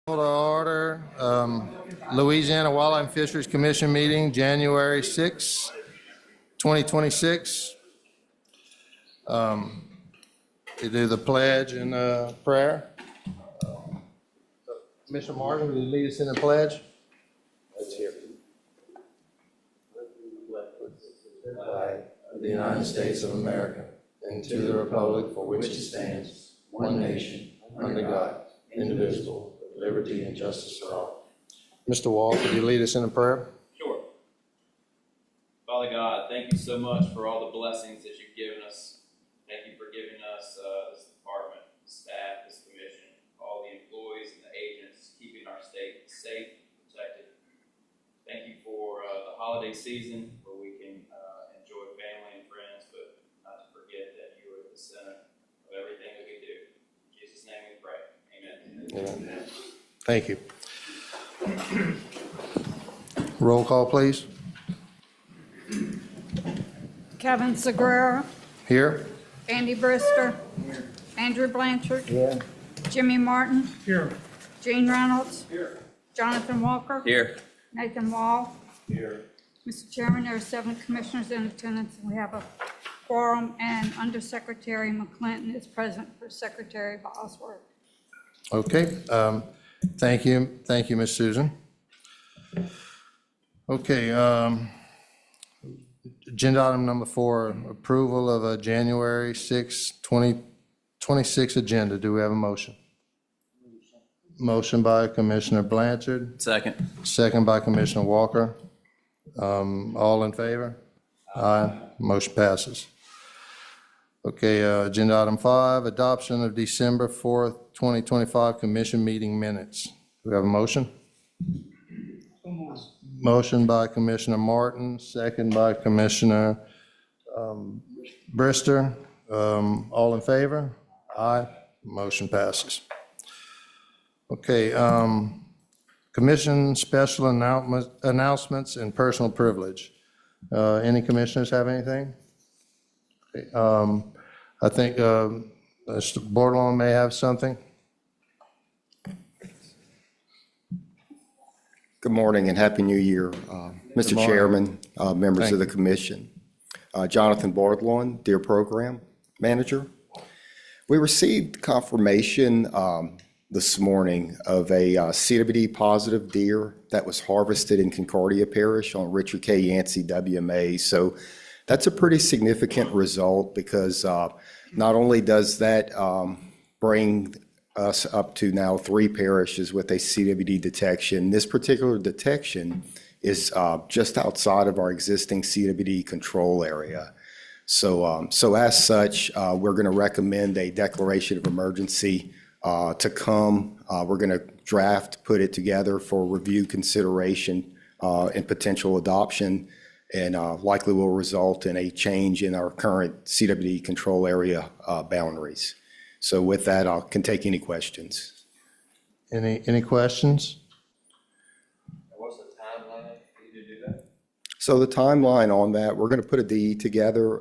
To order. Louisiana Wildlife and Fisheries Commission meeting, January 6, 2026. We do the pledge and prayer. Commissioner Martin, will you lead us in the pledge? Let's hear it. Of the United States of America, and to the republic for which it stands, one nation, under God, indivisible, with liberty and justice for all. Mr. Wall, could you lead us in a prayer? Sure. Father God, thank you so much for all the blessings that you've given us. Thank you for giving us this department, staff, this commission, all the employees and the agents, keeping our state safe, protected. Thank you for the holiday season where we can enjoy family and friends, but not to forget that you are at the center of everything that we do. In Jesus' name we pray. Amen. Amen. Thank you. Roll call, please. Kevin Segura. Here. Andy Brister. Here. Andrew Blanchard. Here. Jimmy Martin. Here. Gene Reynolds. Here. Jonathan Walker. Here. Nathan Wall. Here. Mr. Chairman, there are 7 commissioners in attendance, and we have a quorum, and Undersecretary McClinton is present for Secretary Bosworth. Okay. Thank you. Thank you, Ms. Susan. Okay. Agenda item number 4, approval of a January 6, 2026 agenda. Do we have a motion? Motion by Commissioner Blanchard. Second. Second by Commissioner Walker. All in favor? Aye. Motion passes. Okay, agenda item 5, adoption of December 4th, 2025 commission meeting minutes. Do we have a motion? Motion by Commissioner Martin, second by Commissioner Brister. All in favor? Aye. Motion passes. Okay, commission special announcements and personal privilege. Any commissioners have anything? Okay, I think Mr. Bordelon may have something. Good morning and Happy New Year, Mr. Chairman, members of the commission. Jonathan Bordelon, Deer Program Manager. We received confirmation this morning of a CWD positive deer that was harvested in Concordia Parish on Richard K. Yancey WMA. So that's a pretty significant result because not only does that bring us up to now 3 parishes with a CWD detection. This particular detection is just outside of our existing CWD control area. So as such, we're going to recommend a declaration of emergency to come. We're going to draft, put it together for review, consideration, and potential adoption, and likely will result in a change in our current CWD control area boundaries. So with that, I can take any questions. Any questions? What's the timeline for you to do that? So the timeline on that, we're going to put a DE together.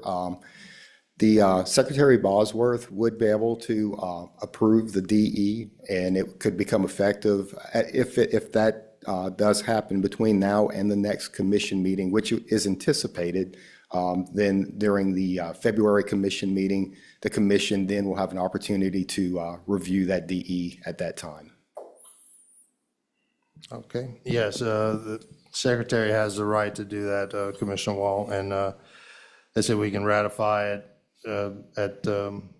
The Secretary Bosworth would be able to approve the DE, and it could become effective if that does happen between now and the next commission meeting, which is anticipated. Then during the February commission meeting, the commission then will have an opportunity to review that DE at that time. Okay, yes, the secretary has the right to do that, Commissioner Wall, and they said we can ratify it at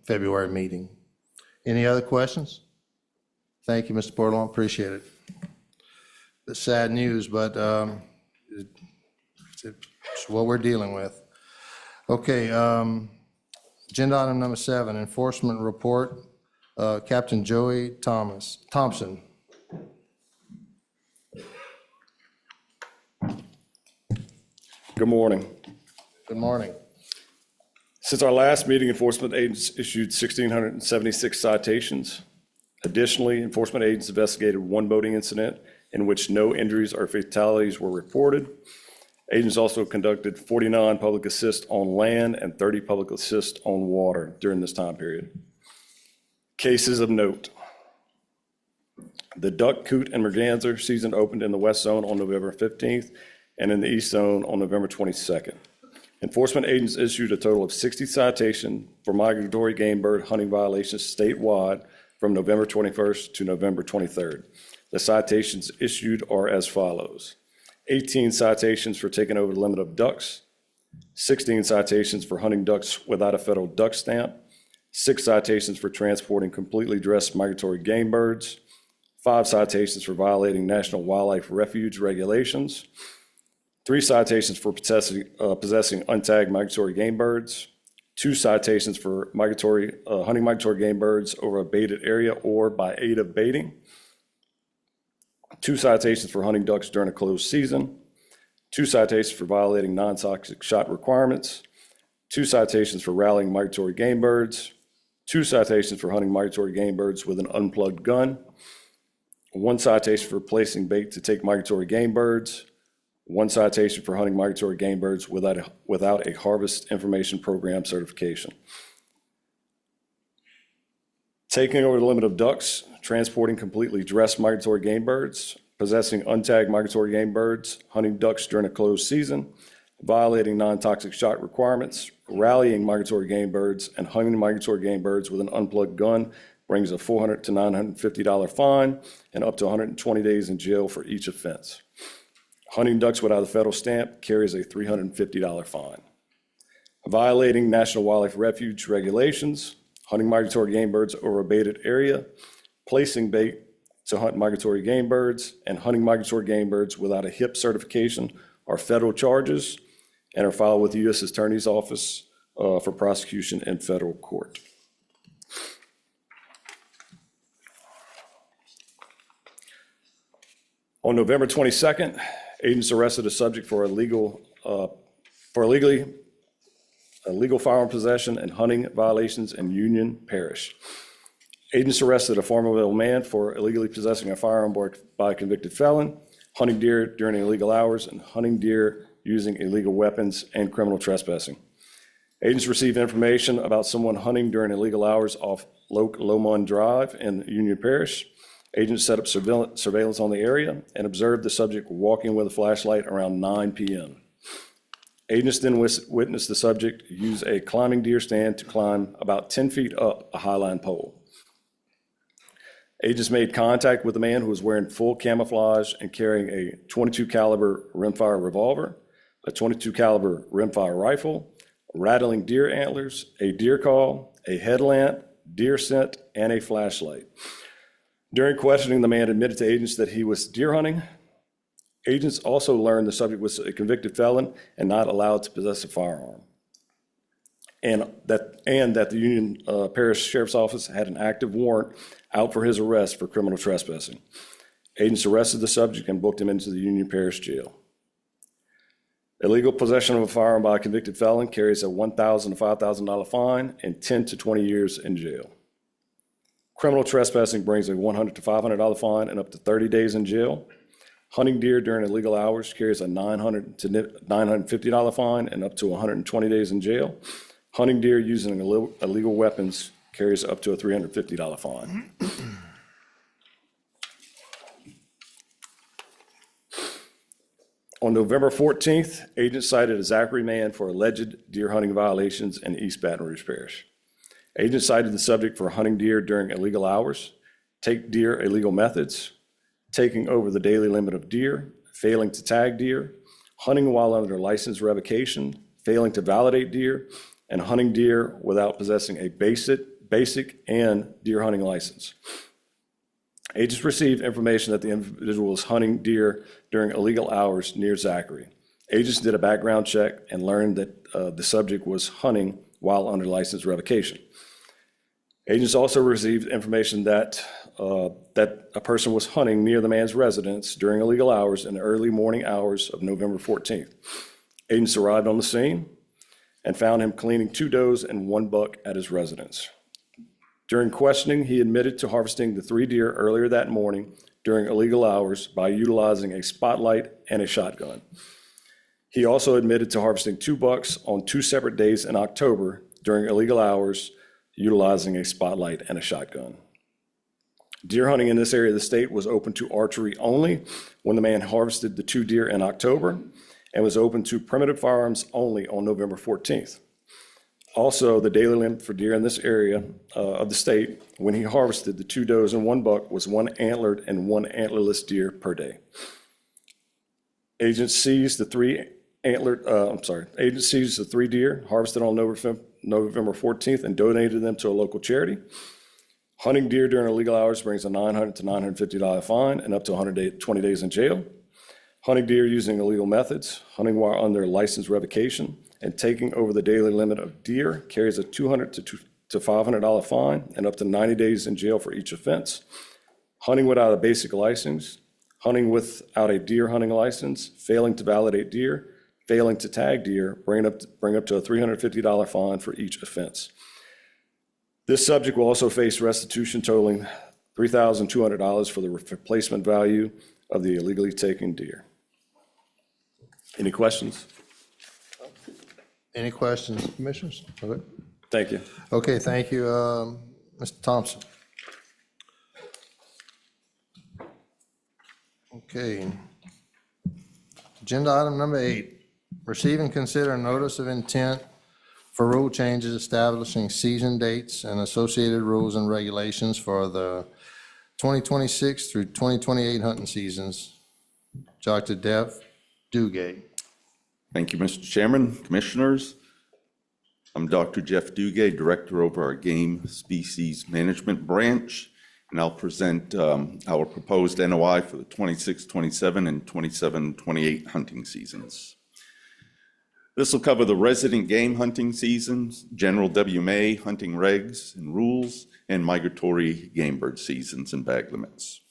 February meeting. Any other questions? Thank you, Mr. Bordelon, appreciate it. It's sad news, but it's what we're dealing with. Okay, agenda item number 7, enforcement report, Captain Joey Thompson. Good morning. Good morning. Since our last meeting, enforcement agents issued 1,676 citations. Additionally, enforcement agents investigated 1 boating incident in which no injuries or fatalities were reported. Agents also conducted 49 public assist on land and 30 public assist on water during this time period. Cases of note. The duck, coot, and merganser season opened in the west zone on November 15th and in the east zone on November 22nd. Enforcement agents issued a total of 60 citations for migratory game bird hunting violations statewide from November 21st to November 23rd. The citations issued are as follows: 18 citations for taking over the limit of ducks, 16 citations for hunting ducks without a federal duck stamp, 6 citations for transporting completely dressed migratory game birds, 5 citations for violating National Wildlife Refuge regulations, 3 citations for possessing untagged migratory game birds, 2 citations for hunting migratory game birds over a baited area or by aid of baiting, 2 citations for hunting ducks during a closed season, 2 citations for violating non-toxic shot requirements, 2 citations for rallying migratory game birds, 2 citations for hunting migratory game birds with an unplugged gun, 1 citation for placing bait to take migratory game birds, 1 citation for hunting migratory game birds without a Harvest Information Program certification. Taking over the limit of ducks, transporting completely dressed migratory game birds, possessing untagged migratory game birds, hunting ducks during a closed season, violating non-toxic shot requirements, rallying migratory game birds, and hunting migratory game birds with an unplugged gun brings a $400 to $950 fine and up to 120 days in jail for each offense. Hunting ducks without a federal stamp carries a $350 fine. Violating National Wildlife Refuge regulations, hunting migratory game birds over a baited area, placing bait to hunt migratory game birds, and hunting migratory game birds without a HIP certification are federal charges and are filed with the U.S. Attorney's Office for prosecution in federal court. On November 22nd, agents arrested a subject for illegal firearm possession and hunting violations in Union Parish. Agents arrested a Farmerville man for illegally possessing a firearm by a convicted felon, hunting deer during illegal hours, and hunting deer using illegal weapons and criminal trespassing. Agents received information about someone hunting during illegal hours off Lomond Drive in Union Parish. Agents set up surveillance on the area and observed the subject walking with a flashlight around 9 p.m. Agents then witnessed the subject use a climbing deer stand to climb about 10 feet up a highline pole. Agents made contact with the man who was wearing full camouflage and carrying a .22 caliber rimfire revolver, a .22 caliber rimfire rifle, rattling deer antlers, a deer call, a headlamp, deer scent, and a flashlight. During questioning, the man admitted to agents that he was deer hunting. Agents also learned the subject was a convicted felon and not allowed to possess a firearm, and that the Union Parish Sheriff's Office had an active warrant out for his arrest for criminal trespassing. Agents arrested the subject and booked him into the Union Parish Jail. Illegal possession of a firearm by a convicted felon carries a $1,000 to $5,000 fine and 10 to 20 years in jail. Criminal trespassing brings a $100 to $500 fine and up to 30 days in jail. Hunting deer during illegal hours carries a $900 to $950 fine and up to 120 days in jail. Hunting deer using illegal weapons carries up to a $350 fine. On November 14th, agents cited a Zachary man for alleged deer hunting violations in East Baton Rouge Parish. Agents cited the subject for hunting deer during illegal hours, take deer illegal methods, taking over the daily limit of deer, failing to tag deer, hunting while under license revocation, failing to validate deer, and hunting deer without possessing a basic and deer hunting license. Agents received information that the individual was hunting deer during illegal hours near Zachary. Agents did a background check and learned that the subject was hunting while under license revocation. Agents also received information that a person was hunting near the man's residence during illegal hours in the early morning hours of November 14th. Agents arrived on the scene and found him cleaning 2 does and 1 buck at his residence. During questioning, he admitted to harvesting the 3 deer earlier that morning during illegal hours by utilizing a spotlight and a shotgun. He also admitted to harvesting 2 bucks on 2 separate days in October during illegal hours, utilizing a spotlight and a shotgun. Deer hunting in this area of the state was open to archery only when the man harvested the 2 deer in October, and was open to primitive firearms only on November 14th. Also, the daily limit for deer in this area of the state, when he harvested the 2 does and 1 buck, was 1 antlered and 1 antlerless deer per day. Agents seized the 3 deer harvested on November 14th and donated them to a local charity. Hunting deer during illegal hours brings a $900 to $950 fine and up to 120 days in jail. Hunting deer using illegal methods, hunting while under license revocation, and taking over the daily limit of deer carries a $200 to $500 fine and up to 90 days in jail for each offense. Hunting without a basic license, hunting without a deer hunting license, failing to validate deer, failing to tag deer, bring up to a $350 fine for each offense. This subject will also face restitution totaling $3,200 for the replacement value of the illegally taken deer. Any questions? Any questions, commissioners? Okay. Thank you. Okay, thank you, Mr. Thompson. Okay. Agenda item number 8, receive and consider a notice of intent for rule changes establishing season dates and associated rules and regulations for the 2026 through 2028 hunting seasons. Dr. Jeff Duguay. Thank you, Mr. Chairman, Commissioners. I'm Dr. Jeff Duguay, Director over our Game Species Management Branch, and I'll present our proposed NOI for the 26-27 and 27-28 hunting seasons. This will cover the resident game hunting seasons, general WMA hunting regs and rules, and migratory game bird seasons and bag limits.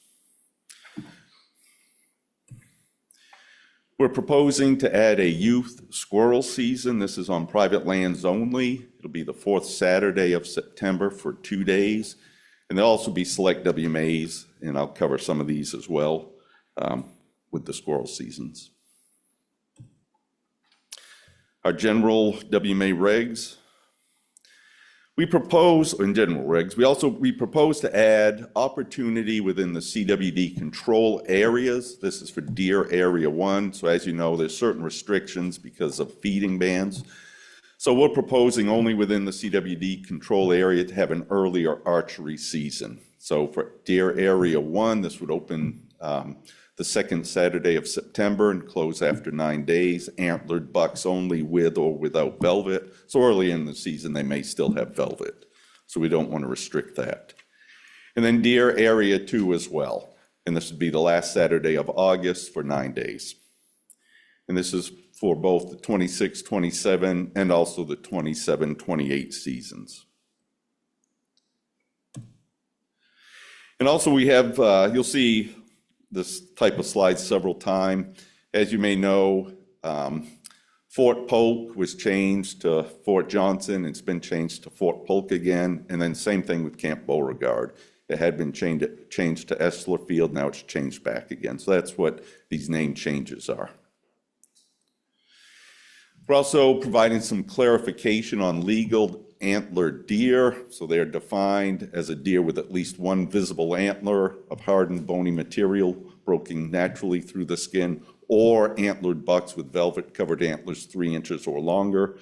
We're proposing to add a youth squirrel season. This is on private lands only. It'll be the 4th Saturday of September for 2 days. And there'll also be select WMAs, and I'll cover some of these as well with the squirrel seasons. Our general WMA regs. We propose, in general regs, we propose to add opportunity within the CWD control areas. This is for deer area 1. So as you know, there's certain restrictions because of feeding bans. So we're proposing only within the CWD control area to have an earlier archery season. So for deer area 1, this would open the 2nd Saturday of September and close after 9 days. Antlered bucks only with or without velvet. So early in the season, they may still have velvet. So we don't want to restrict that. And then deer area 2 as well. And this would be the last Saturday of August for 9 days. And this is for both the 26-27 and also the 27-28 seasons. And also we have, you'll see this type of slide several times. As you may know, Fort Polk was changed to Fort Johnson. It's been changed to Fort Polk again. And then same thing with Camp Beauregard. It had been changed to Esler Field. Now it's changed back again. So that's what these name changes are. We're also providing some clarification on legal antlered deer. So they are defined as a deer with at least 1 visible antler of hardened bony material broken naturally through the skin, or antlered bucks with velvet covered antlers 3 inches or longer.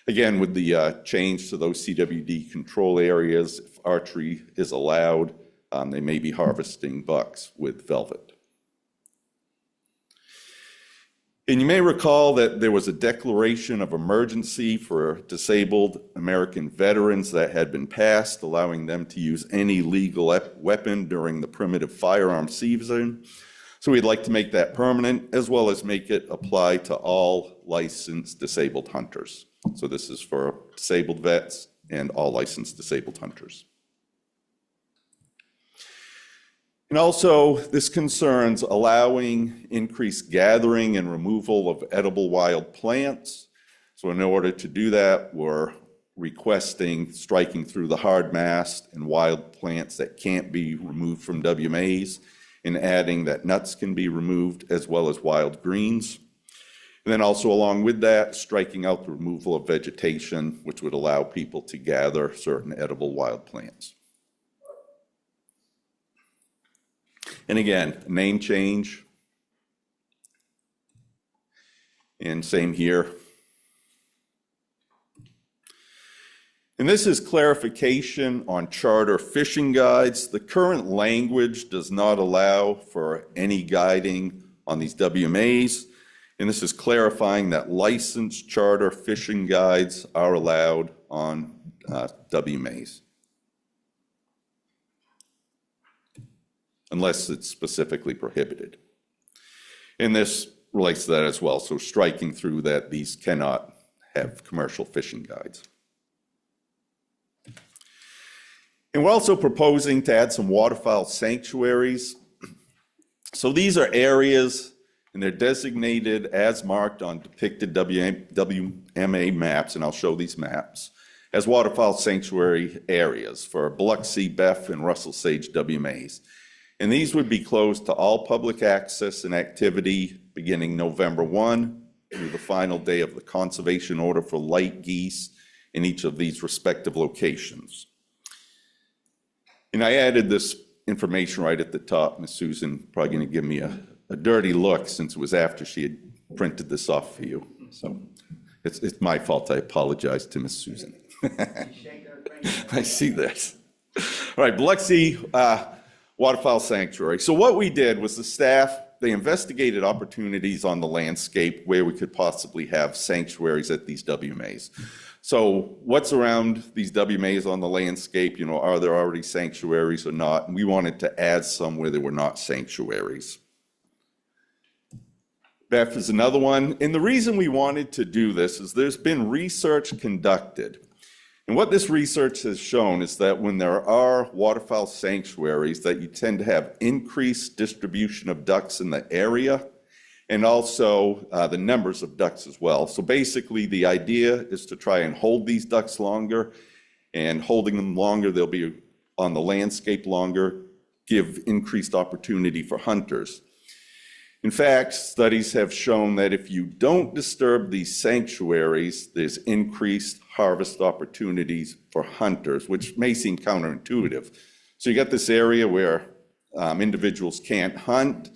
Again, with the change to those CWD control areas, if archery is allowed, they may be harvesting bucks with velvet. And you may recall that there was a declaration of emergency for disabled American veterans that had been passed, allowing them to use any legal weapon during the primitive firearm season. So we'd like to make that permanent, as well as make it apply to all licensed disabled hunters. So this is for disabled vets and all licensed disabled hunters. And also, this concerns allowing increased gathering and removal of edible wild plants. So in order to do that, we're requesting striking through the hard mast and wild plants that can't be removed from WMAs, and adding that nuts can be removed as well as wild greens. And then also along with that, striking out the removal of vegetation, which would allow people to gather certain edible wild plants. And again, name change. And same here. And this is clarification on charter fishing guides. The current language does not allow for any guiding on these WMAs. And this is clarifying that licensed charter fishing guides are allowed on WMAs, unless it's specifically prohibited. And this relates to that as well. So striking through that these cannot have commercial fishing guides. And we're also proposing to add some waterfowl sanctuaries. So these are areas, and they're designated as marked on depicted WMA maps, and I'll show these maps, as waterfowl sanctuary areas for Biloxi, Beff, and Russell Sage WMAs. And these would be closed to all public access and activity beginning November 1 through the final day of the conservation order for light geese in each of these respective locations. And I added this information right at the top. Ms. Susan probably going to give me a dirty look since it was after she had printed this off for you. So it's my fault. I apologize to Ms. Susan. I see this. All right, Biloxi Waterfowl Sanctuary. So what we did was the staff, they investigated opportunities on the landscape where we could possibly have sanctuaries at these WMAs. So what's around these WMAs on the landscape? You know, are there already sanctuaries or not? And we wanted to add some where there were not sanctuaries. Beff is another one. And the reason we wanted to do this is there's been research conducted. And what this research has shown is that when there are waterfowl sanctuaries, that you tend to have increased distribution of ducks in the area, and also the numbers of ducks as well. So basically the idea is to try and hold these ducks longer, and holding them longer, they'll be on the landscape longer, give increased opportunity for hunters. In fact, studies have shown that if you don't disturb these sanctuaries, there's increased harvest opportunities for hunters, which may seem counterintuitive. So you got this area where individuals can't hunt,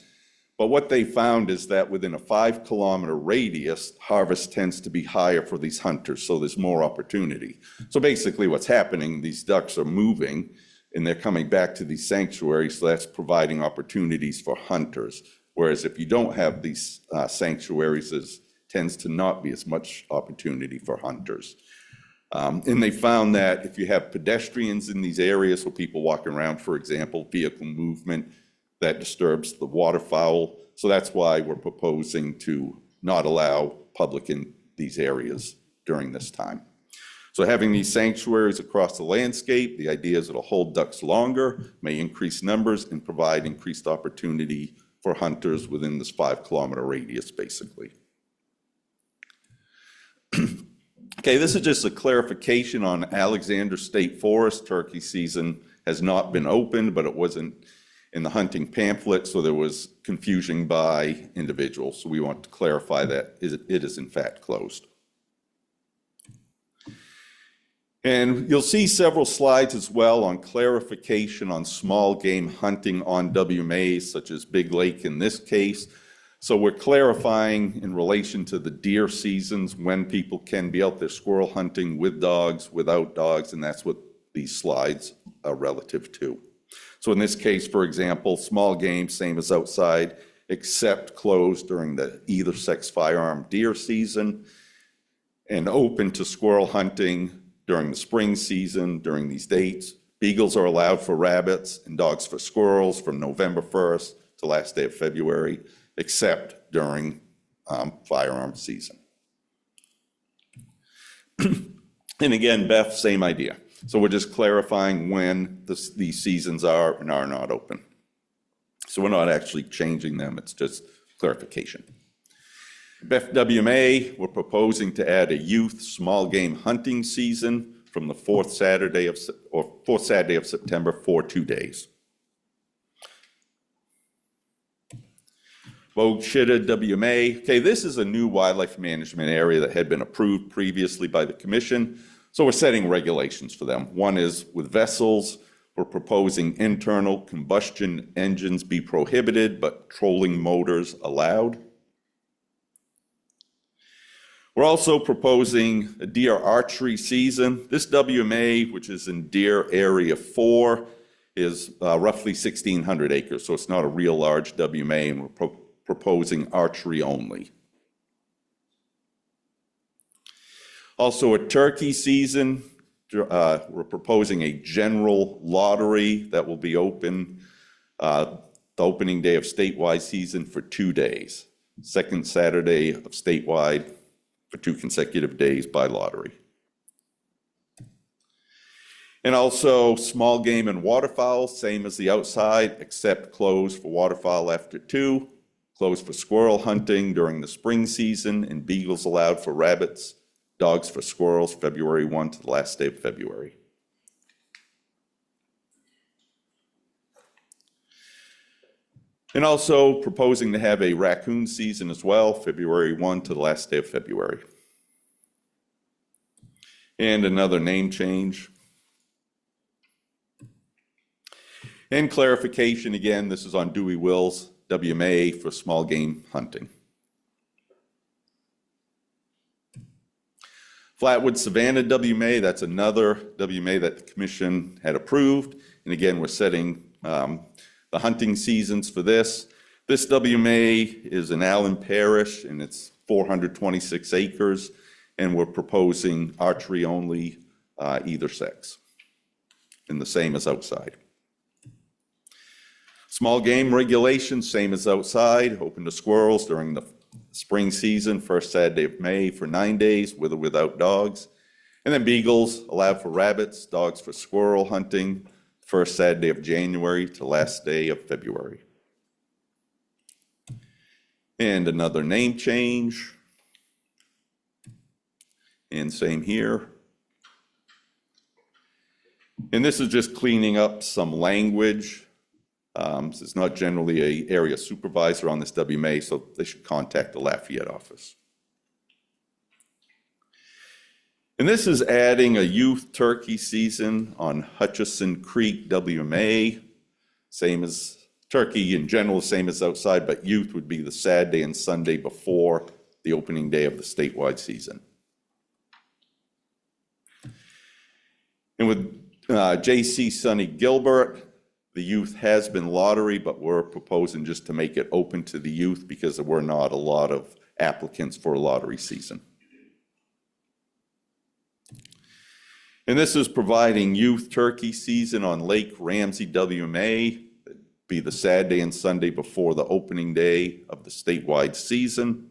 but what they found is that within a 5-kilometer radius, harvest tends to be higher for these hunters, so there's more opportunity. So basically what's happening, these ducks are moving and they're coming back to these sanctuaries, so that's providing opportunities for hunters. Whereas if you don't have these sanctuaries, there tends to not be as much opportunity for hunters. And they found that if you have pedestrians in these areas, so people walking around, for example, vehicle movement, that disturbs the waterfowl. So that's why we're proposing to not allow public in these areas during this time. So having these sanctuaries across the landscape, the idea is it'll hold ducks longer, may increase numbers, and provide increased opportunity for hunters within this 5-kilometer radius, basically. Okay, this is just a clarification on Alexander State Forest. Turkey season has not been opened, but it wasn't in the hunting pamphlet, so there was confusion by individuals. So we want to clarify that it is in fact closed. And you'll see several slides as well on clarification on small game hunting on WMAs, such as Big Lake in this case. So we're clarifying in relation to the deer seasons when people can be out there squirrel hunting with dogs, without dogs, and that's what these slides are relative to. So in this case, for example, small game, same as outside, except closed during the either sex firearm deer season, and open to squirrel hunting during the spring season, during these dates. Beagles are allowed for rabbits and dogs for squirrels from November 1st to last day of February, except during firearm season. And again, Beth, same idea. So we're just clarifying when these seasons are and are not open. So we're not actually changing them, it's just clarification. FWMA, we're proposing to add a youth small game hunting season from the fourth Saturday of September for 2 days. Vogue Shitta WMA. Okay, this is a new wildlife management area that had been approved previously by the commission. So we're setting regulations for them. One is with vessels, We're proposing internal combustion engines be prohibited, but trolling motors allowed. We're also proposing a deer archery season. This WMA, which is in Deer Area 4, is roughly 1,600 acres, so it's not a real large WMA, and we're proposing archery only. Also a turkey season. We're proposing a general lottery that will be open the opening day of statewide season for 2 days. Second Saturday of statewide for 2 consecutive days by lottery. And also small game and waterfowl, same as the outside, except closed for waterfowl after 2, closed for squirrel hunting during the spring season, and beagles allowed for rabbits, dogs for squirrels, February 1 to the last day of February. And also proposing to have a raccoon season as well, February 1 to the last day of February. And another name change. And clarification, again, this is on Dewey Wills WMA for small game hunting. Flatwood Savannah WMA, that's another WMA that the commission had approved. And again, we're setting the hunting seasons for this. This WMA is in Allen Parish, and it's 426 acres, and we're proposing archery only, either sex, and the same as outside. Small game regulations, same as outside, open to squirrels during the spring season, first Saturday of May for 9 days, with or without dogs. And then beagles allowed for rabbits, dogs for squirrel hunting, first Saturday of January to last day of February. And another name change. And same here. And this is just cleaning up some language. It's not generally an area supervisor on this WMA, so they should contact the Lafayette office. And this is adding a youth turkey season on Hutchison Creek WMA. Same as turkey in general, same as outside, but youth would be the Saturday and Sunday before the opening day of the statewide season. And with J.C. Sonny Gilbert, the youth has been lottery, but we're proposing just to make it open to the youth because there were not a lot of applicants for a lottery season. And this is providing youth turkey season on Lake Ramsey WMA. It'd be the Saturday and Sunday before the opening day of the statewide season.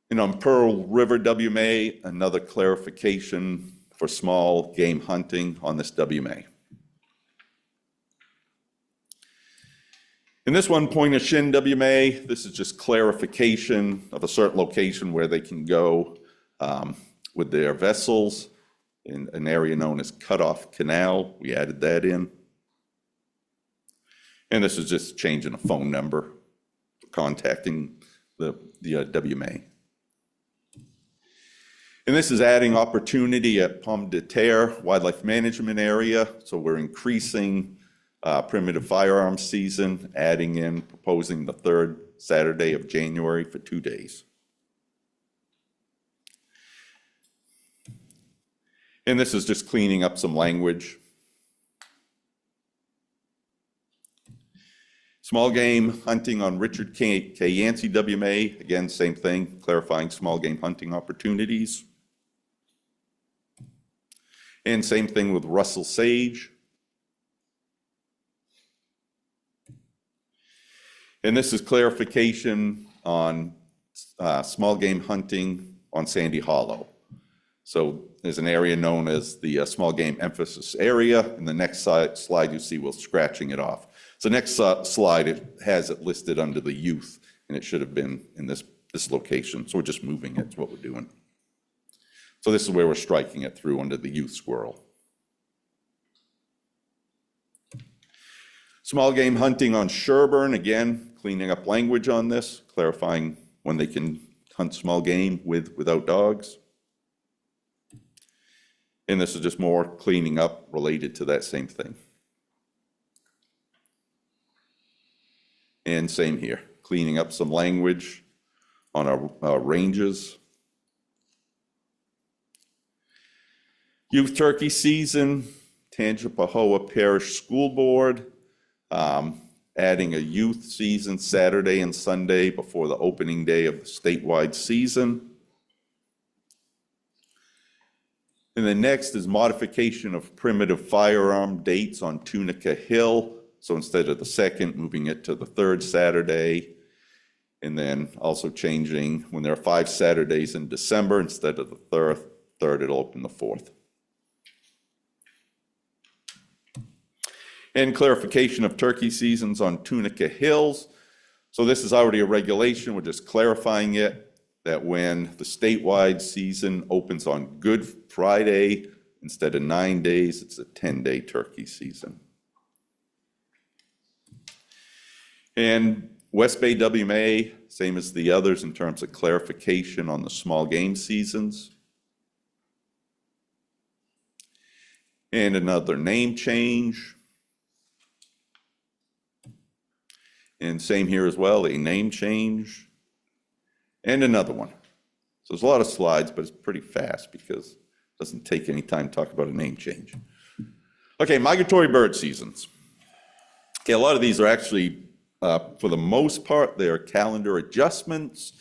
And on Pearl River WMA, another clarification for small game hunting on this WMA. In this one, Point of Shin WMA, this is just clarification of a certain location where they can go with their vessels in an area known as Cutoff Canal. We added that in. And this is just changing a phone number for contacting the WMA. And this is adding opportunity at Pomme de Terre Wildlife Management Area. So we're increasing primitive firearms season, adding in, proposing the third Saturday of January for 2 days. And this is just cleaning up some language. Small game hunting on Richard K. Yancey WMA. Again, same thing, clarifying small game hunting opportunities. And same thing with Russell Sage. And this is clarification on small game hunting on Sandy Hollow. So there's an area known as the small game emphasis area. And the next slide you see, we're scratching it off. So next slide, it has it listed under the youth, and it should have been in this location. So we're just moving it, is what we're doing. So this is where we're striking it through under the youth squirrel. Small game hunting on Sherburne, again, cleaning up language on this, clarifying when they can hunt small game without dogs. And this is just more cleaning up related to that same thing. And same here, cleaning up some language on our ranges. Youth turkey season, Tangipahoa Parish School Board, adding a youth season Saturday and Sunday before the opening day of the statewide season. And then next is modification of primitive firearm dates on Tunica Hill. So instead of the second, moving it to the third Saturday. And then also changing when there are 5 Saturdays in December, instead of the third, it'll open the 4th. And clarification of turkey seasons on Tunica Hills. So this is already a regulation, we're just clarifying it, that when the statewide season opens on Good Friday, instead of 9 days, it's a 10-day turkey season. And West Bay WMA, same as the others in terms of clarification on the small game seasons. And another name change. And same here as well, a name change. And another one. So there's a lot of slides, but it's pretty fast because it doesn't take any time to talk about a name change. Okay, migratory bird seasons. Okay, a lot of these are actually, for the most part, they're calendar adjustments.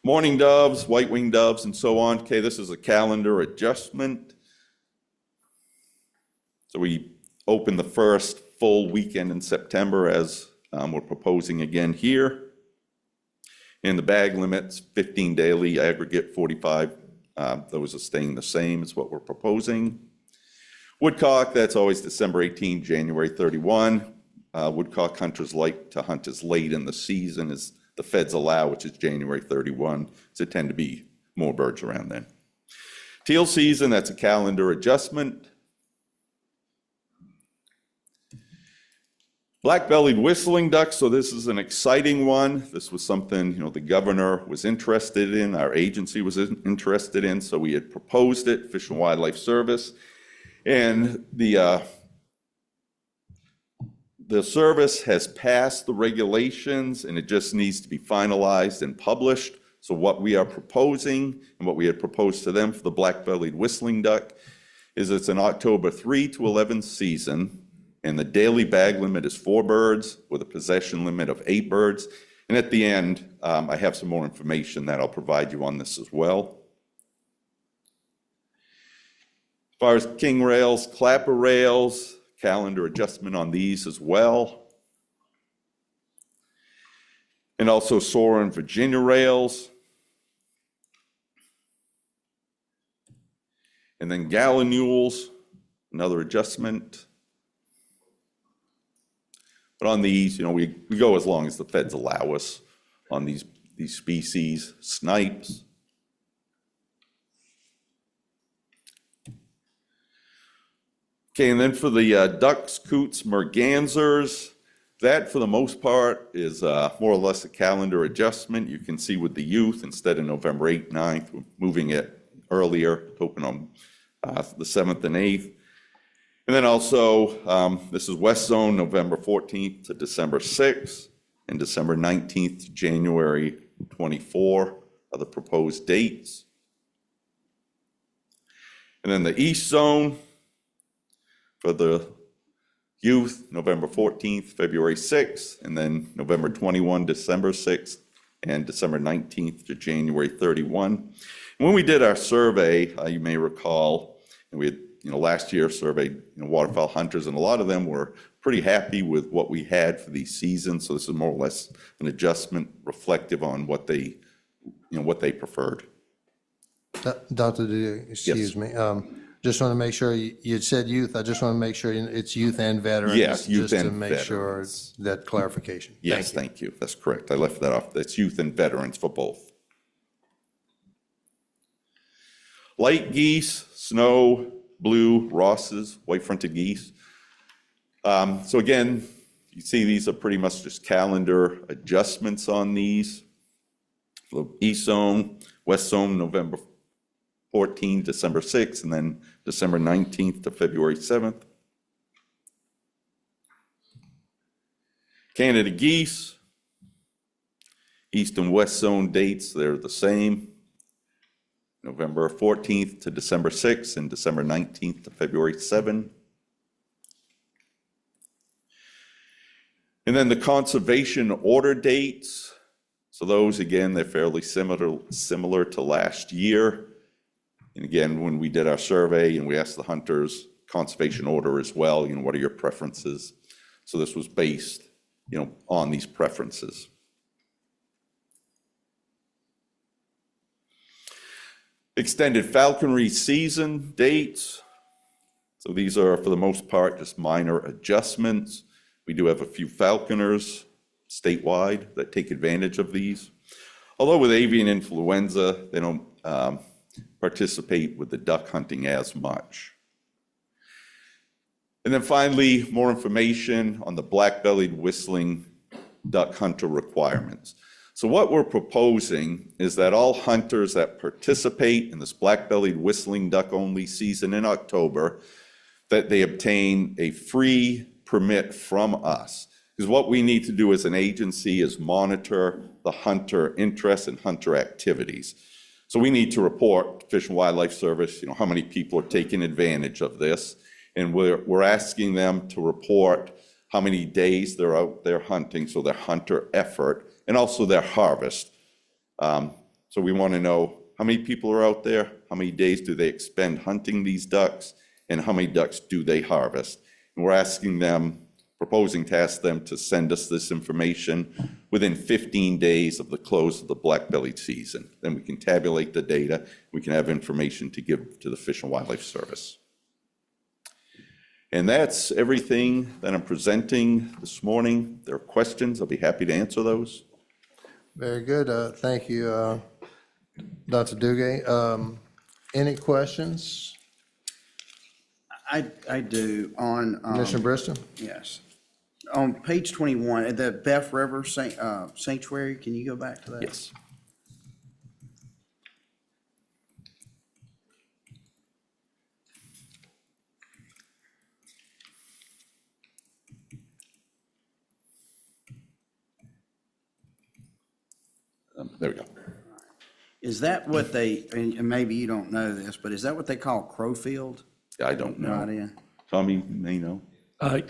Mourning doves, white-winged doves, and so on. Okay, this is a calendar adjustment. So we open the first full weekend in September as we're proposing again here. And the bag limits, 15 daily, aggregate 45. Those are staying the same as what we're proposing. Woodcock, that's always December 18, January 31. Woodcock hunters like to hunt as late in the season as the feds allow, which is January 31. So there tend to be more birds around then. Teal season, that's a calendar adjustment. Black-bellied whistling duck, so this is an exciting one. This was something, the governor was interested in, our agency was interested in, so we had proposed it, Fish and Wildlife Service. And the service has passed the regulations, and it just needs to be finalized and published. So what we are proposing, and what we had proposed to them for the black-bellied whistling duck, is it's an October 3 to 11 season. And the daily bag limit is 4 birds with a possession limit of 8 birds. And at the end, I have some more information that I'll provide you on this as well. As far as king rails, clapper rails, calendar adjustment on these as well. And also Sora and Virginia rails. And then gallinules, another adjustment. But on these, we go as long as the feds allow us on these species. Snipes. Okay, and then for the ducks, coots, mergansers, that for the most part is more or less a calendar adjustment. You can see with the youth, instead of November 8th, 9th, we're moving it earlier to open on the 7th and 8th. And then also, this is West Zone, November 14th to December 6th, and December 19th to January 24 are the proposed dates. And then the East Zone for the youth, November 14th, February 6th, and then November 21, December 6th, and December 19th to January 31. And when we did our survey, you may recall, and we had last year surveyed waterfowl hunters, and a lot of them were pretty happy with what we had for these seasons. So this is more or less an adjustment reflective on what they, what they preferred. Dr. D, excuse me. Just want to make sure, you said youth. I just want to make sure it's youth and veterans. Yes, youth just and to make sure veterans. that clarification. Yes, thank you. That's correct. I left that off. That's youth and veterans for both. Light geese, snow, blue, Rosses, white-fronted geese. So again, you see these are pretty much just calendar adjustments on these. The East Zone, West Zone, November 14, December 6th, and then December 19th to February 7th. Canada geese, east and west zone dates, they're the same. November 14th to December 6th and December 19th to February 7th. And then the conservation order dates. So those, again, they're fairly similar to last year. And again, when we did our survey and we asked the hunters conservation order as well, what are your preferences? So this was based, on these preferences. Extended falconry season dates. So these are, for the most part, just minor adjustments. We do have a few falconers statewide that take advantage of these. Although with avian influenza, they don't participate with the duck hunting as much. And then finally, more information on the black-bellied whistling duck hunter requirements. So what we're proposing is that all hunters that participate in this black-bellied whistling duck-only season in October, that they obtain a free permit from us. Because what we need to do as an agency is monitor the hunter interest and hunter activities. So we need to report to Fish and Wildlife Service, how many people are taking advantage of this. And we're asking them to report how many days they're out there hunting, so their hunter effort, and also their harvest. So we want to know how many people are out there, how many days do they expend hunting these ducks, and how many ducks do they harvest. And we're asking them, proposing to ask them to send us this information within 15 days of the close of the black-bellied season. Then we can tabulate the data, we can have information to give to the Fish and Wildlife Service. And that's everything that I'm presenting this morning. If there are questions, I'll be happy to answer those. Very good. Thank you, Dr. Duguay. Any questions? I do on. Commissioner Bristol? Yes. On page 21, the Beth River Sanctuary, can you go back to that? Yes. There we go. Is that what they, and maybe you don't know this, but is that what they call Crowfield? I don't No know. idea. Tommy may know.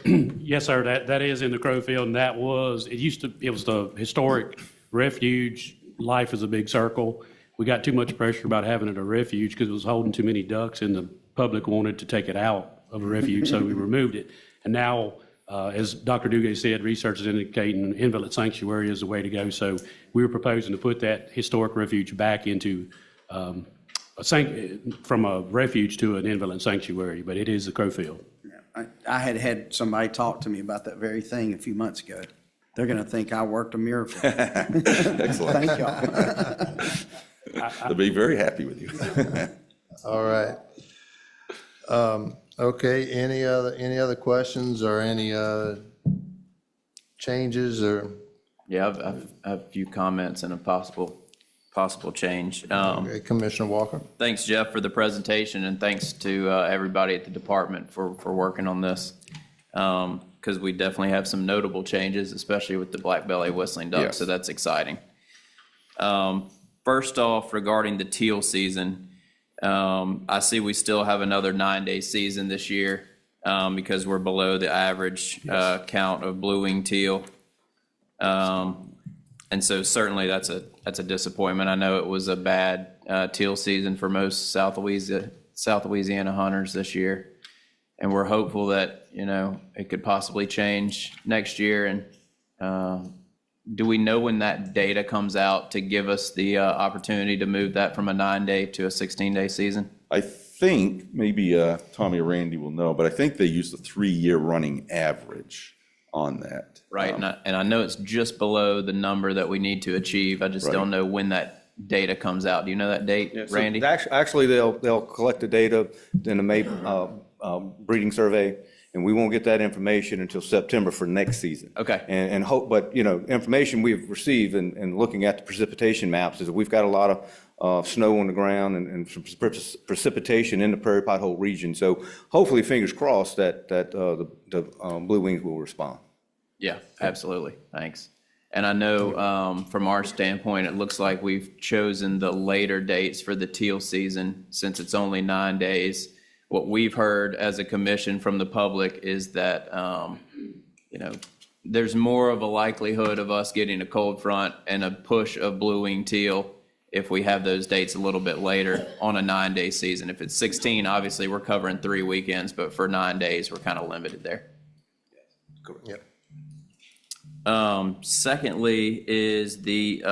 Yes, sir, that is in the Crowfield, and that was, it was the historic refuge. Life is a big circle. We got too much pressure about having it a refuge because it was holding too many ducks, and the public wanted to take it out of a refuge, so we removed it. And now, as Dr. Duguay said, research is indicating invalid sanctuary is the way to go. So we were proposing to put that historic refuge back into from a refuge to an invalid sanctuary, but it is the Crowfield. I had somebody talk to me about that very thing a few months ago. They're going to think I worked a miracle. Excellent. Thank y'all. They'll be very happy with you. All right. Okay, any other questions or any changes or? Yeah, I have a few comments and a possible change. Okay, Commissioner Walker? Thanks, Jeff, for the presentation, and thanks to everybody at the department for working on this. Because we definitely have some notable changes, especially with the black-bellied whistling duck, Yes. so that's exciting. First off, regarding the teal season, I see we still have another 9-day season this year because we're below the average count of blue-winged teal. And so certainly that's a disappointment. I know it was a bad teal season for most South Louisiana hunters this year. And we're hopeful that, it could possibly change next year. And do we know when that data comes out to give us the opportunity to move that from a 9-day to a 16-day season? I think, maybe Tommy or Randy will know, but I think they used a 3-year running average on that. Right, and I know it's just below the number that we need to achieve. I just don't know when that data comes out. Do you know that date, Yeah, so Randy? Actually, they'll collect the data in the May breeding survey, and we won't get that information until September for next season. Okay. And hope, but, information we've received and looking at the precipitation maps is that we've got a lot of snow on the ground and some precipitation in the Prairie Pothole region. So hopefully, fingers crossed, that the Blue Wings will respond. Yeah, absolutely. Thanks. And I know from our standpoint, it looks like we've chosen the later dates for the teal season since it's only 9 days. What we've heard as a commission from the public is that, there's more of a likelihood of us getting a cold front and a push of blue-winged teal if we have those dates a little bit later on a 9-day season. If it's 16, obviously we're covering 3 weekends, but for 9 days, we're kind of limited there. Yep. Secondly is the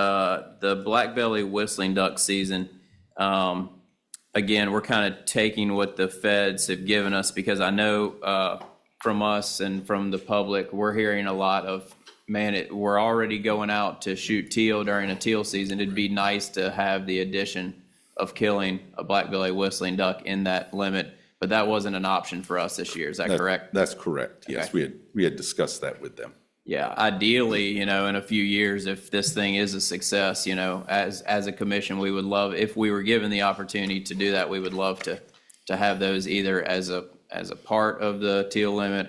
black belly whistling duck season. Again, we're kind of taking what the feds have given us because I know from us and from the public, we're hearing a lot of, man, we're already going out to shoot teal during a teal season. It'd be nice to have the addition of killing a black belly whistling duck in that limit, but that wasn't an option for us this year. Is that correct? That's correct. Yes, Okay. we had discussed that with them. Yeah, ideally, in a few years, if this thing is a success, as a commission, we would love, if we were given the opportunity to do that, we would love to have those either as a part of the teal limit,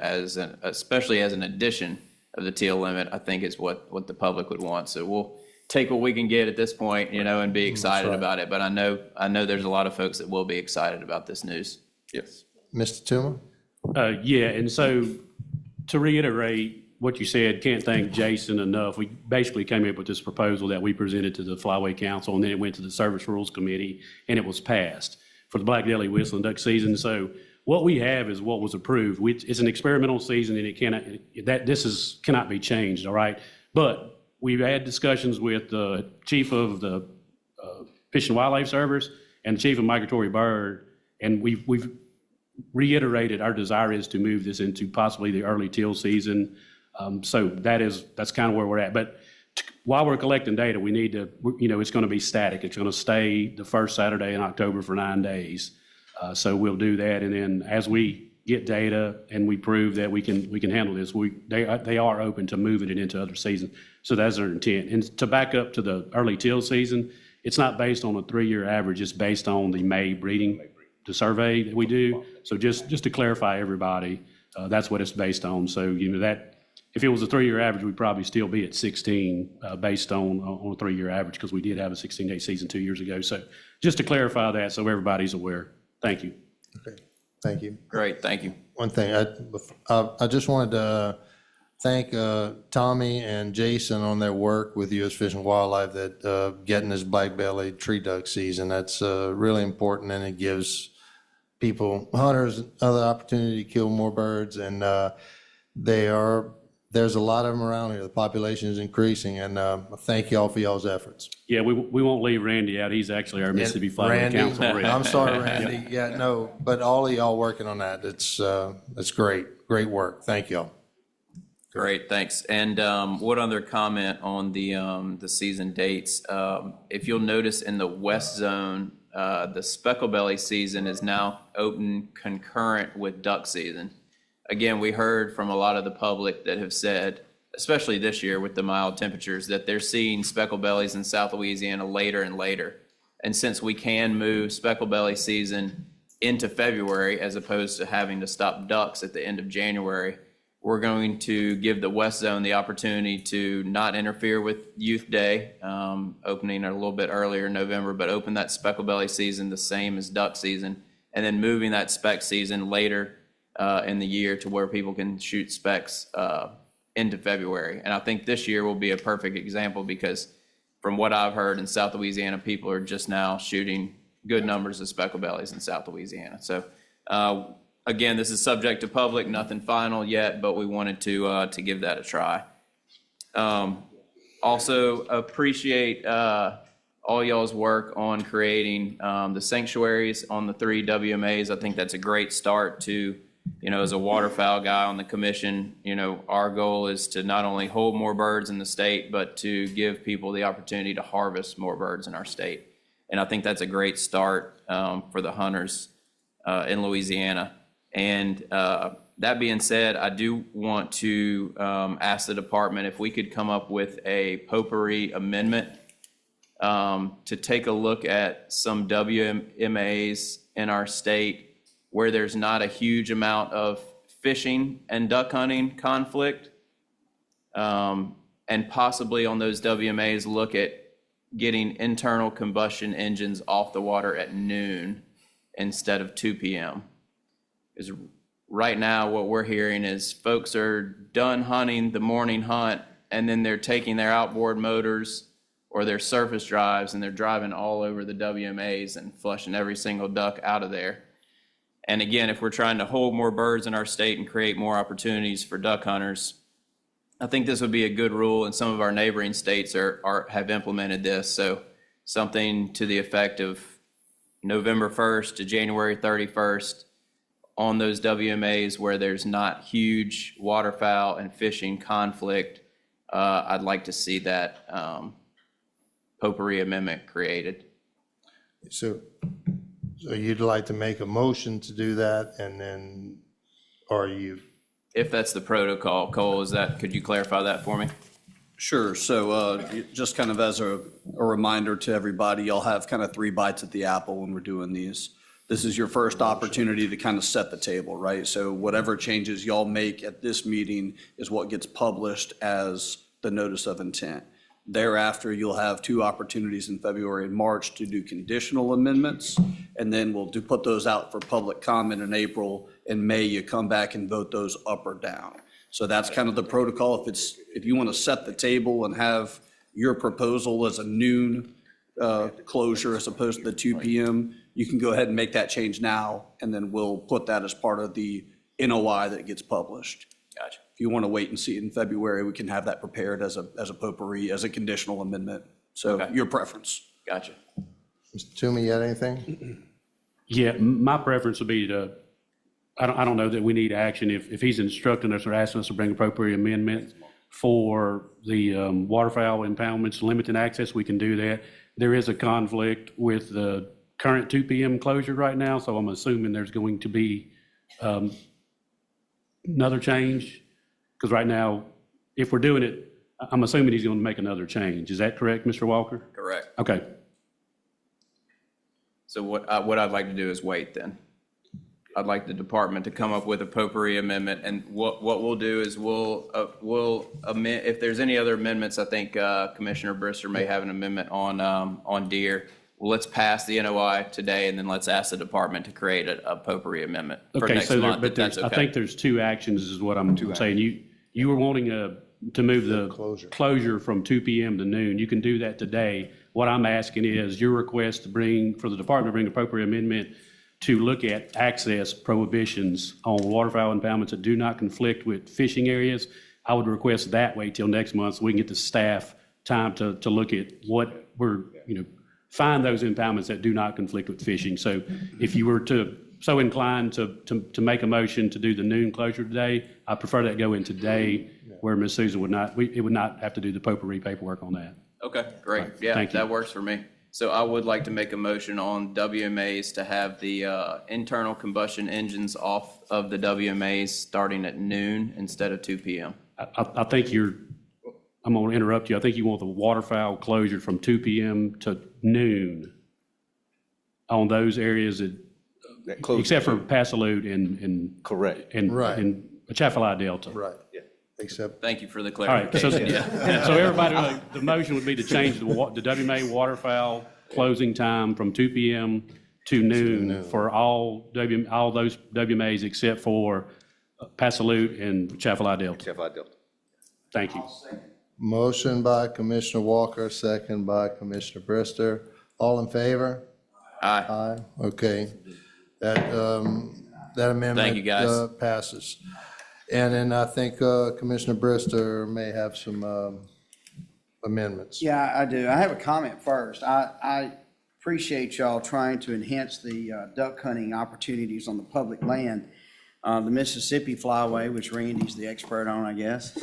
especially as an addition of the teal limit, I think is what the public would want. So we'll take what we can get at this point, and be excited about it. But I know there's a lot of folks that will be excited about this news. Yes. Mr. Toomer? Yeah, and so to reiterate what you said, can't thank Jason enough. We basically came up with this proposal that we presented to the Flyway Council, and then it went to the Service Rules Committee, and it was passed for the black belly whistling duck season. So what we have is what was approved. It's an experimental season, and it cannot be changed, all right? But we've had discussions with the chief of the Fish and Wildlife Service and the chief of Migratory Bird, and we've reiterated our desire is to move this into possibly the early teal season. So that's kind of where we're at. But while we're collecting data, we need to, it's going to be static. It's going to stay the first Saturday in October for 9 days. So we'll do that. And then as we get data and we prove that we can handle this, they are open to moving it into other seasons. So that's our intent. And to back up to the early teal season, it's not based on a 3-year average. It's based on the May breeding, the survey that we do. So just to clarify everybody, that's what it's based on. So, that if it was a 3-year average, we'd probably still be at 16 based on a 3-year average because we did have a 16-day season 2 years ago. So just to clarify that so everybody's aware. Thank you. Okay, thank you. Great, thank you. One thing, I just wanted to thank Tommy and Jason on their work with U.S. Fish and Wildlife that getting this black-bellied tree duck season. That's really important, and it gives people, hunters, other opportunity to kill more birds, and there's a lot of them around here. The population is increasing, and thank y'all for y'all's efforts. Yeah, we won't leave Randy out. He's actually our Mississippi Flyway Randy, Council rep. I'm sorry, Randy. Yeah, no, but all of y'all working on that. It's great. Great work. Thank y'all. Great, thanks. And one other comment on the season dates. If you'll notice in the west zone, the speckled belly season is now open concurrent with duck season. Again, we heard from a lot of the public that have said, especially this year with the mild temperatures, that they're seeing speckled bellies in South Louisiana later and later. And since we can move speckled belly season into February as opposed to having to stop ducks at the end of January, we're going to give the West Zone the opportunity to not interfere with Youth Day, opening a little bit earlier in November, but open that speckled belly season the same as duck season, and then moving that spec season later in the year to where people can shoot specs into February. And I think this year will be a perfect example because from what I've heard in South Louisiana, people are just now shooting good numbers of speckled bellies in South Louisiana. So again, this is subject to public, nothing final yet, but we wanted to give that a try. Also appreciate all y'all's work on creating the sanctuaries on the 3 WMAs. I think that's a great start to, as a waterfowl guy on the commission, our goal is to not only hold more birds in the state, but to give people the opportunity to harvest more birds in our state. And I think that's a great start for the hunters in Louisiana. And That being said, I do want to ask the department if we could come up with a potpourri amendment to take a look at some WMAs in our state where there's not a huge amount of fishing and duck hunting conflict, and possibly on those WMAs look at getting internal combustion engines off the water at noon instead of 2 p.m. Because right now what we're hearing is folks are done hunting the morning hunt and then they're taking their outboard motors or their surface drives and they're driving all over the WMAs and flushing every single duck out of there. And again, if we're trying to hold more birds in our state and create more opportunities for duck hunters, I think this would be a good rule, and some of our neighboring states have implemented this. So something to the effect of November 1st to January 31st on those WMAs where there's not huge waterfowl and fishing conflict. I'd like to see that potpourri amendment created. So you'd like to make a motion to do that, and then, are you? If that's the protocol, Cole, could you clarify that for me? Sure. So just kind of as a reminder to everybody, y'all have kind of 3 bites at the apple when we're doing these. This is your first opportunity to kind of set the table, right? So whatever changes y'all make at this meeting is what gets published as the notice of intent. Thereafter, you'll have 2 opportunities in February and March to do conditional amendments, and then we'll put those out for public comment in April. In May, you come back and vote those up or down. So that's kind of the protocol. If you want to set the table and have your proposal as a noon closure as opposed to the 2 p.m., you can go ahead and make that change now, and then we'll put that as part of the NOI that gets published. Gotcha. If you want to wait and see it in February, we can have that prepared as a potpourri, as a conditional amendment. So Okay. your preference. Gotcha. Mr. Toomey, you got anything? Yeah, my preference would be to, I don't know that we need action. If he's instructing us or asking us to bring appropriate amendment for the waterfowl impoundments, limited access, we can do that. There is a conflict with the current 2 p.m. closure right now, so I'm assuming there's going to be another change. Because right now, if we're doing it, I'm assuming he's going to make another change. Is that correct, Mr. Walker? Correct. Okay. So what I'd like to do is wait then. I'd like the department to come up with a potpourri amendment, and what we'll do is we'll amend, if there's any other amendments, I think Commissioner Brister may have an amendment on deer. Well, let's pass the NOI today, and then let's ask the department to create a potpourri amendment for Okay, next so month, if that's I okay. think there's 2 actions is what I'm saying. You were wanting to move the closure from 2 p.m. to noon. You can do that today. What I'm asking is your request for the department to bring a potpourri amendment to look at access prohibitions on waterfowl impoundments that do not conflict with fishing areas. I would request that wait till next month so we can get the staff time to look at what we're, find those impoundments that do not conflict with fishing. So if you were so inclined to make a motion to do the noon closure today, I prefer that go in today where Ms. Susan would not have to do the potpourri paperwork on that. Okay, great. Yeah, Thank you. that works for me. So I would like to make a motion on WMAs to have the internal combustion engines off of the WMAs starting at noon instead of 2 p.m. I think I'm going to interrupt you. I think you want the waterfowl closure from 2 p.m. to noon on those areas That closes except for Passalute and Correct. Right. and Atchafalaya Delta. Right. Except, Thank you for the All right, so, clarification. so everybody, the motion would be to change the WMA waterfowl closing time from 2 p.m. to noon for all those WMAs except for Passalute and Atchafalaya Delta. Atchafalaya Delta. Thank you. motion by Commissioner Walker, second by Commissioner Brister. All in favor? Aye. Aye. Okay. That amendment. Thank you, guys. Passes. And then I think Commissioner Brister may have some amendments. Yeah, I do. I have a comment first. I appreciate y'all trying to enhance the duck hunting opportunities on the public land. The Mississippi flyway, which Randy's the expert on, I guess,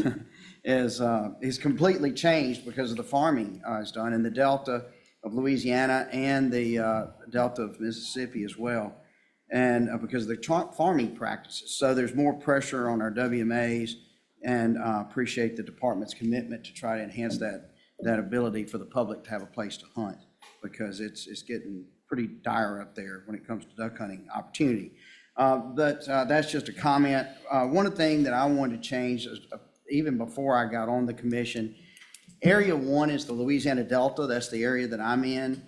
is completely changed because of the farming is done in the Delta of Louisiana and the Delta of Mississippi as well. and because of the farming practices. So there's more pressure on our WMAs, and appreciate the department's commitment to try to enhance that ability for the public to have a place to hunt, because it's getting pretty dire up there when it comes to duck hunting opportunity. But that's just a comment. One thing that I wanted to change, even before I got on the commission, Area 1 is the Louisiana Delta. That's the area that I'm in.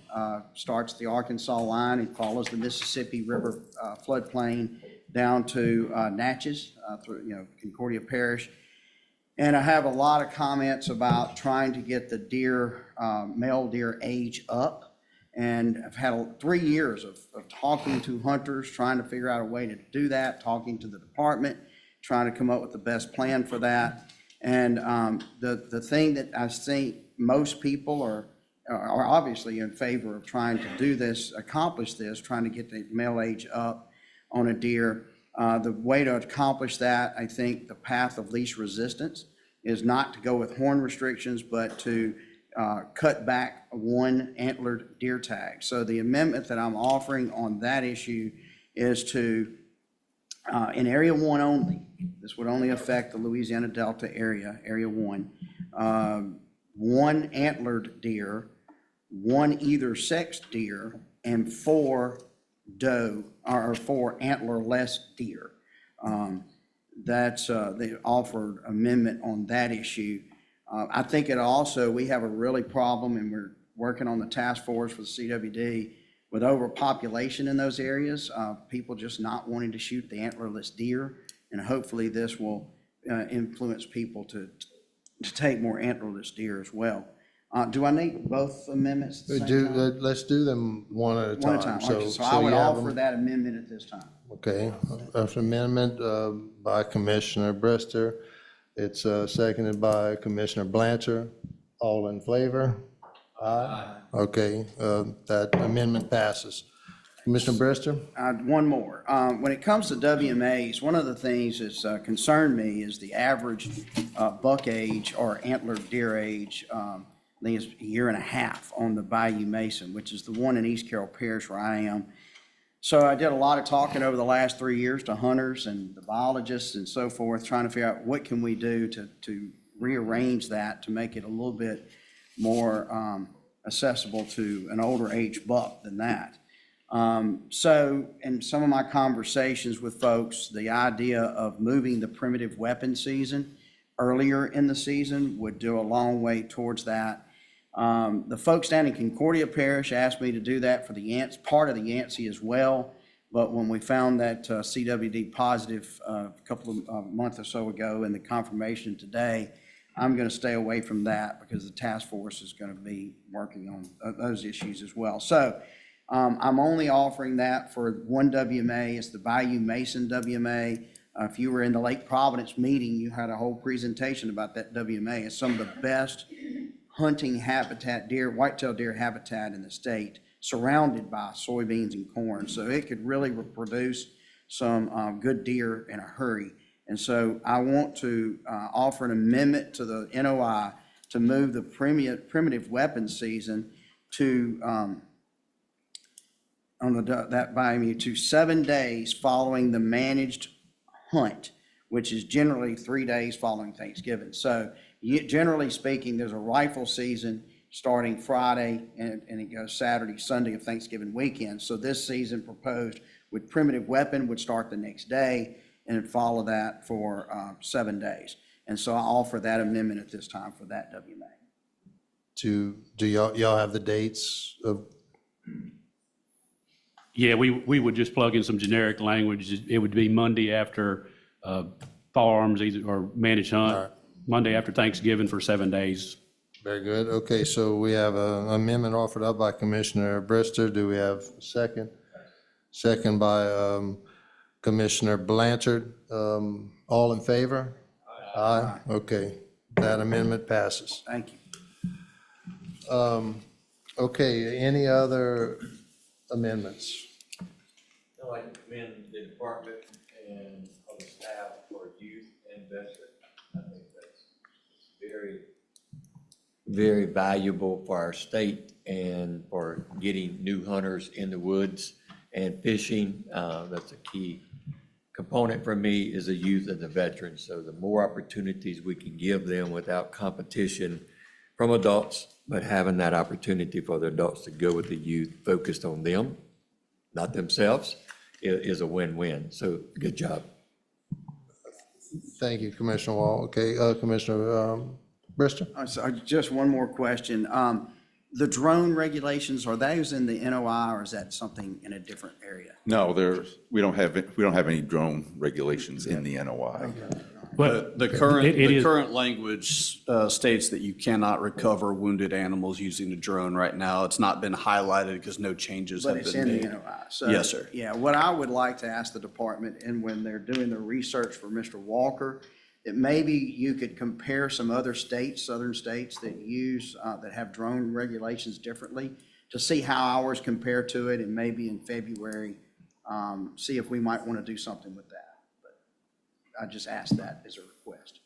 Starts the Arkansas line and follows the Mississippi River floodplain down to Natchez through Concordia Parish. And I have a lot of comments about trying to get the deer, male deer age up. And I've had 3 years of talking to hunters, trying to figure out a way to do that, talking to the department, trying to come up with the best plan for that. And the thing that I think most people are obviously in favor of trying to do this, accomplish this, trying to get the male age up on a deer. The way to accomplish that, I think the path of least resistance is not to go with horn restrictions, but to cut back one antlered deer tag. So the amendment that I'm offering on that issue is to, in Area 1 only, this would only affect the Louisiana Delta area, Area 1, one antlered deer, one either sex deer, and 4 doe, or 4 antlerless deer. That's the offered amendment on that issue. I think it also, we have a really problem, and we're working on the task force with CWD with overpopulation in those areas, people just not wanting to shoot the antlerless deer, and hopefully this will influence people to take more antlerless deer as well. Do I need both amendments at the same time? Let's do them one at a time. One at a time. Okay, so I would you have offer them. that amendment at this time. Okay, that's amendment by Commissioner Brister. It's seconded by Commissioner Blanchard. All in favor? Aye. Okay, that amendment passes. Commissioner Brister? One more. When it comes to WMAs, one of the things that's concerned me is the average buck age or antlered deer age. I think it's 1.5 years on the Bayou Mason, which is the one in East Carroll Parish where I am. So I did a lot of talking over the last 3 years to hunters and the biologists and so forth, trying to figure out what can we do to rearrange that to make it a little bit more accessible to an older age buck than that. So in some of my conversations with folks, the idea of moving the primitive weapon season earlier in the season would do a long way towards that. The folks down in Concordia Parish asked me to do that for the ants, part of the Yancey as well. But when we found that CWD positive a couple of months or so ago and the confirmation today, I'm going to stay away from that because the task force is going to be working on those issues as well. So I'm only offering that for one WMA. It's the Bayou Mason WMA. If you were in the Lake Providence meeting, you had a whole presentation about that WMA. It's some of the best hunting habitat, whitetail deer habitat in the state, surrounded by soybeans and corn. So it could really produce some good deer in a hurry. And so I want to offer an amendment to the NOI to move the primitive weapon season to that Bayou to 7 days following the managed hunt, which is generally 3 days following Thanksgiving. So generally speaking, there's a rifle season starting Friday and it goes Saturday, Sunday of Thanksgiving weekend. So this season proposed with primitive weapon would start the next day and follow that for 7 days. And so I offer that amendment at this time for that WMA. Do y'all have the dates of? Yeah, we would just plug in some generic language. It would be Monday after firearms or managed hunt, right. Monday after Thanksgiving for 7 days. Very good. Okay, so we have an amendment offered up by Commissioner Brister. Do we have a second? Second by Commissioner Blanchard. All in favor? Aye. Okay, that amendment passes. Thank you. Okay, any other amendments? I'd like to commend the department and all the staff for youth investment. I think that's very, very valuable for our state and for getting new hunters in the woods and fishing. That's a key component for me is the youth and the veterans. So the more opportunities we can give them without competition from adults, but having that opportunity for the adults to go with the youth focused on them, not themselves, is a win-win. So good job. Thank you, Commissioner Wall. Okay, Commissioner Brister? So just one more question. The drone regulations, are those in the NOI or is that something in a different area? No, we don't have any drone regulations in the NOI. But The current language states that you cannot recover wounded animals using a drone right now. It's not been highlighted because no changes But have it's been in the made. NOI. So, Yes, sir. Yeah, what I would like to ask the department, and when they're doing their research for Mr. Walker, that maybe you could compare some other states, southern states that use, that have drone regulations differently, to see how ours compare to it, and maybe in February, see if we might want to do something with that. But I just asked that as a request.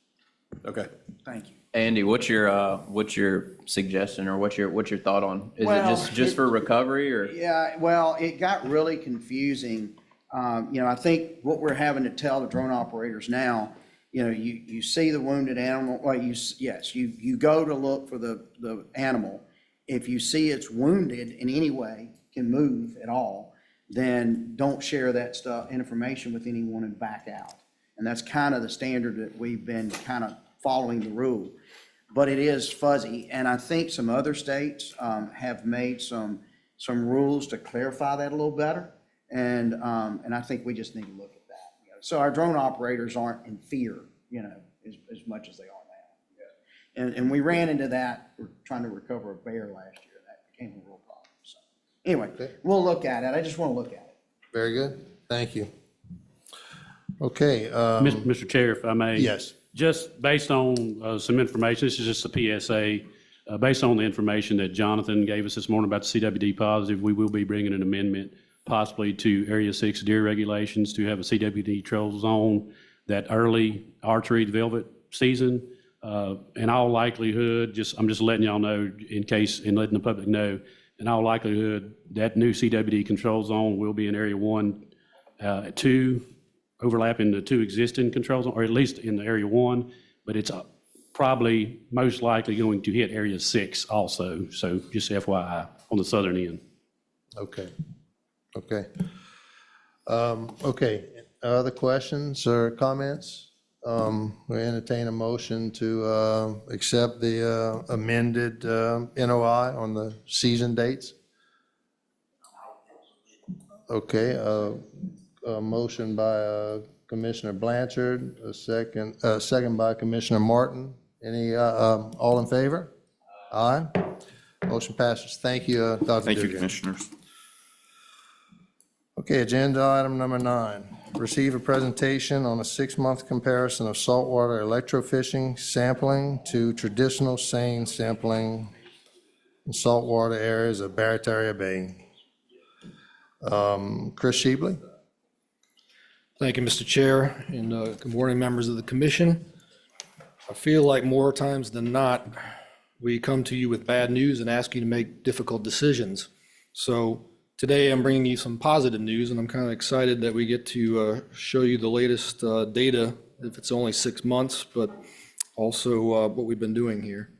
Okay. Thank you. Andy, what's your suggestion or what's your thought on? Is Well, it just for recovery or? Yeah, well, it got really confusing. I think what we're having to tell the drone operators now, you see the wounded animal, well, you go to look for the animal. If you see it's wounded in any way, can move at all, then don't share that information with anyone and back out. And that's kind of the standard that we've been kind of following the rule. But it is fuzzy, and I think some other states have made some rules to clarify that a little better. And I think we just need to look at that. So our drone operators aren't in fear, as much as they are now. And we ran into that. We're trying to recover a bear last year. That became a real problem. So anyway, we'll look at it. I just want to look at it. Very good. Thank you. Okay. Mr. Chair, if I may. Yes. Just based on some information, this is just a PSA. Based on the information that Jonathan gave us this morning about the CWD positive, we will be bringing an amendment possibly to Area 6 deer regulations to have a CWD trail zone that early archery velvet season. In all likelihood, I'm just letting y'all know in case, and letting the public know, in all likelihood, that new CWD control zone will be in Area 1, 2, overlapping the 2 existing control zones, or at least in the Area 1, but it's probably most likely going to hit Area 6 also. So just FYI on the southern end. Okay. Okay. Other questions or comments? We entertain a motion to accept the amended NOI on the season dates. Okay. A motion by Commissioner Blanchard, a second by Commissioner Martin. Any all in favor? Aye. Motion passes. Thank you, Dr. Thank you, Dugan. Commissioners. Okay, agenda item number 9. Receive a presentation on a 6-month comparison of saltwater electrofishing sampling to traditional seine sampling in saltwater areas of Barataria Bay. Chris Sheebley. Thank you, Mr. Chair, and good morning, members of the commission. I feel like more times than not, we come to you with bad news and ask you to make difficult decisions. So today I'm bringing you some positive news, and I'm kind of excited that we get to show you the latest data, if it's only 6 months, but also what we've been doing here.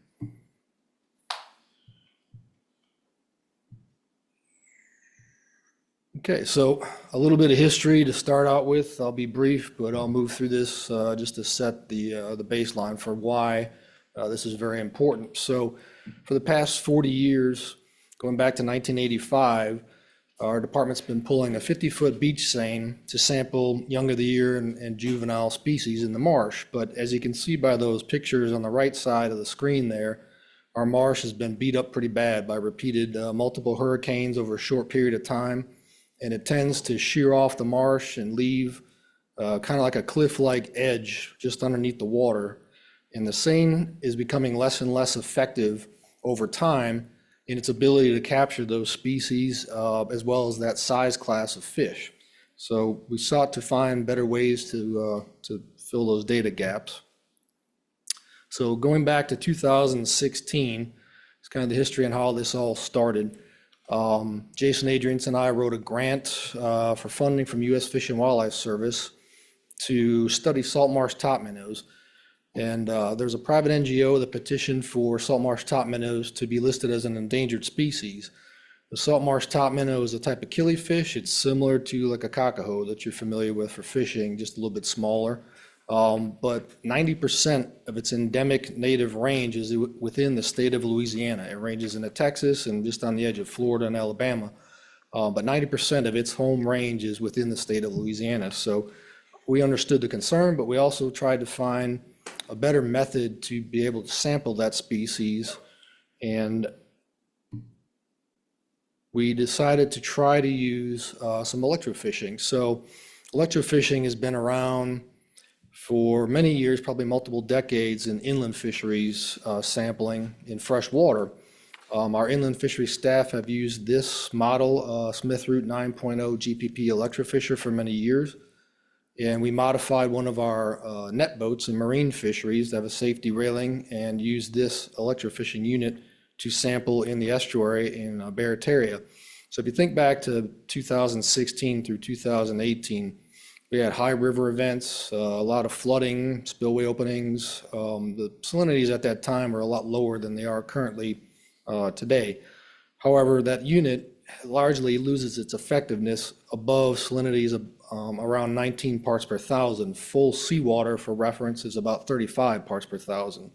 Okay, so a little bit of history to start out with. I'll be brief, but I'll move through this just to set the baseline for why this is very important. So for the past 40 years, going back to 1985, our department's been pulling a 50-foot beach seine to sample young of the year and juvenile species in the marsh. But as you can see by those pictures on the right side of the screen there, our marsh has been beat up pretty bad by repeated multiple hurricanes over a short period of time. And it tends to shear off the marsh and leave kind of like a cliff-like edge just underneath the water. And the seine is becoming less and less effective over time in its ability to capture those species as well as that size class of fish. So we sought to find better ways to fill those data gaps. So going back to 2016, it's kind of the history on how this all started. Jason Adrians and I wrote a grant for funding from U.S. Fish and Wildlife Service to study salt marsh top minnows. And there's a private NGO that petitioned for salt marsh top minnows to be listed as an endangered species. The salt marsh top minnow is a type of killifish. It's similar to like a cockahoe that you're familiar with for fishing, just a little bit smaller. But 90% of its endemic native range is within the state of Louisiana. It ranges into Texas and just on the edge of Florida and Alabama. But 90% of its home range is within the state of Louisiana. So we understood the concern, but we also tried to find a better method to be able to sample that species. And we decided to try to use some electrofishing. So electrofishing has been around for many years, probably multiple decades, in inland fisheries sampling in fresh water. Our inland fisheries staff have used this model, Smith Route 9.0 GPP electrofisher, for many years. And we modified one of our net boats in marine fisheries to have a safety railing and used this electrofishing unit to sample in the estuary in Barataria. So if you think back to 2016 through 2018, we had high river events, a lot of flooding, spillway openings. The salinities at that time were a lot lower than they are currently today. However, that unit largely loses its effectiveness above salinities of around 19 parts per thousand. Full seawater, for reference, is about 35 parts per thousand.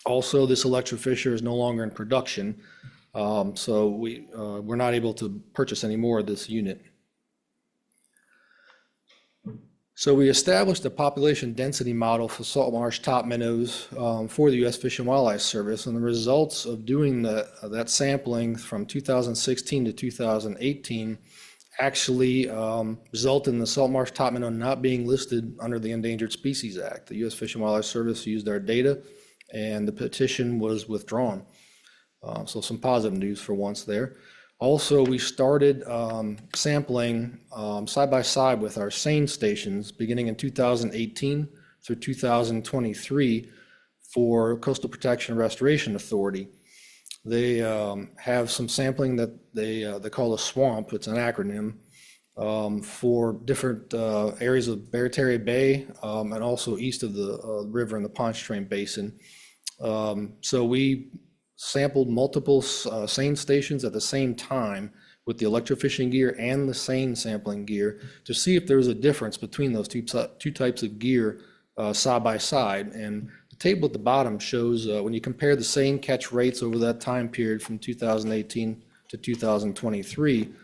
Also, this electrofisher is no longer in production, so we're not able to purchase any more of this unit. So we established a population density model for salt marsh top minnows for the U.S. Fish and Wildlife Service, and the results of doing that sampling from 2016 to 2018 actually result in the salt marsh top minnow not being listed under the Endangered Species Act. The U.S. Fish and Wildlife Service used our data, and the petition was withdrawn. So some positive news for once there. Also, we started sampling side by side with our seine stations beginning in 2018 through 2023 for Coastal Protection and Restoration Authority. They have some sampling that they call a SWAMP. It's an acronym for different areas of Barataria Bay and also east of the river in the Pontchartrain Basin. So we sampled multiple seine stations at the same time with the electrofishing gear and the seine sampling gear to see if there was a difference between those two types of gear side by side. And the table at the bottom shows when you compare the seine catch rates over that time period from 2018 to 2023,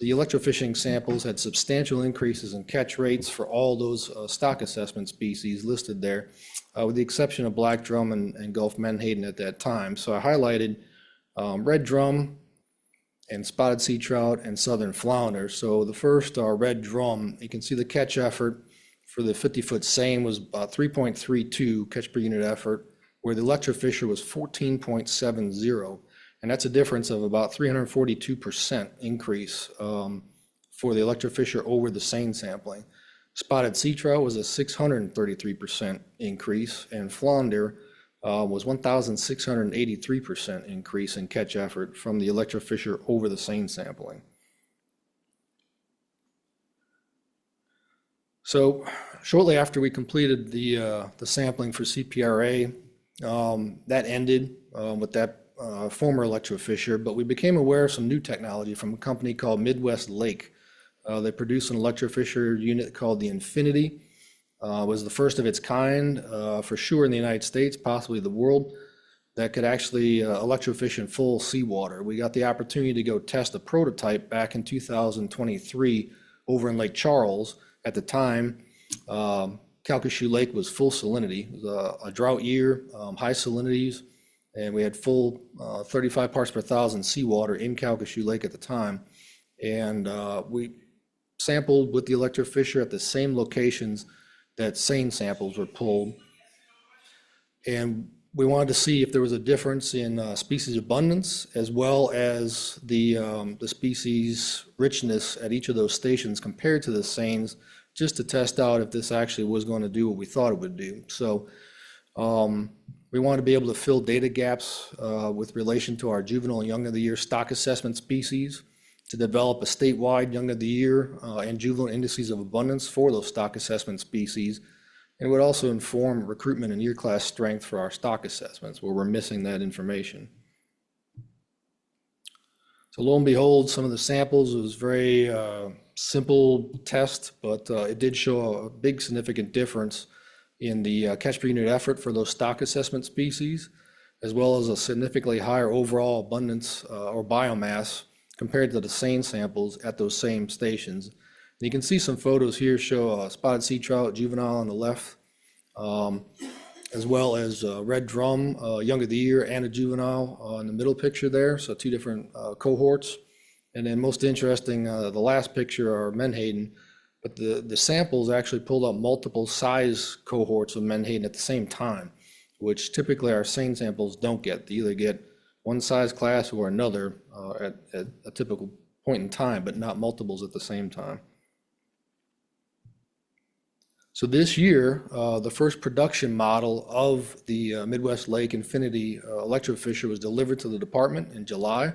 the electrofishing samples had substantial increases in catch rates for all those stock assessment species listed there, with the exception of black drum and Gulf menhaden at that time. So I highlighted red drum and spotted sea trout and southern flounder. So the first red drum, you can see the catch effort for the 50-foot seine was about 3.32 catch per unit effort, where the electrofisher was 14.70. And that's a difference of about 342% increase for the electrofisher over the seine sampling. Spotted sea trout was a 633% increase, and flounder was 1,683% increase in catch effort from the electrofisher over the seine sampling. So shortly after we completed the sampling for CPRA, that ended with that former electrofisher, but we became aware of some new technology from a company called Midwest Lake. They produced an electrofisher unit called the Infinity. It was the first of its kind, for sure in the United States, possibly the world, that could actually electrofish in full seawater. We got the opportunity to go test a prototype back in 2023 over in Lake Charles. At the time, Calcasieu Lake was full salinity. It was a drought year, high salinities, and we had full 35 parts per thousand seawater in Calcasieu Lake at the time. And we sampled with the electrofisher at the same locations that seine samples were pulled. And we wanted to see if there was a difference in species abundance as well as the species richness at each of those stations compared to the seines, just to test out if this actually was going to do what we thought it would do. So We want to be able to fill data gaps with relation to our juvenile and young of the year stock assessment species, to develop a statewide young of the year and juvenile indices of abundance for those stock assessment species. And it would also inform recruitment and year class strength for our stock assessments where we're missing that information. So lo and behold, some of the samples, it was very simple test, but it did show a big significant difference in the catch per unit effort for those stock assessment species, as well as a significantly higher overall abundance or biomass compared to the same samples at those same stations. And you can see some photos here show a spotted sea trout juvenile on the left, as well as red drum, young of the year, and a juvenile in the middle picture there. So two different cohorts. And then most interesting, the last picture are menhaden, but the samples actually pulled up multiple size cohorts of menhaden at the same time, which typically our seine samples don't get. They either get one size class or another at a typical point in time, but not multiples at the same time. So this year, the first production model of the Midwest Lake Infinity electrofisher was delivered to the department in July.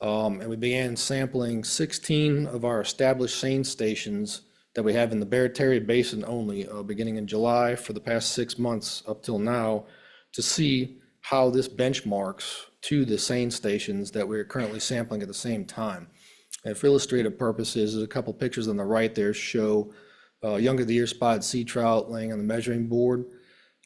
And we began sampling 16 of our established seine stations that we have in the Barataria Basin only, beginning in July for the past 6 months up till now, to see how this benchmarks to the seine stations that we're currently sampling at the same time. And for illustrative purposes, there's a couple pictures on the right there show young of the year spotted sea trout laying on the measuring board,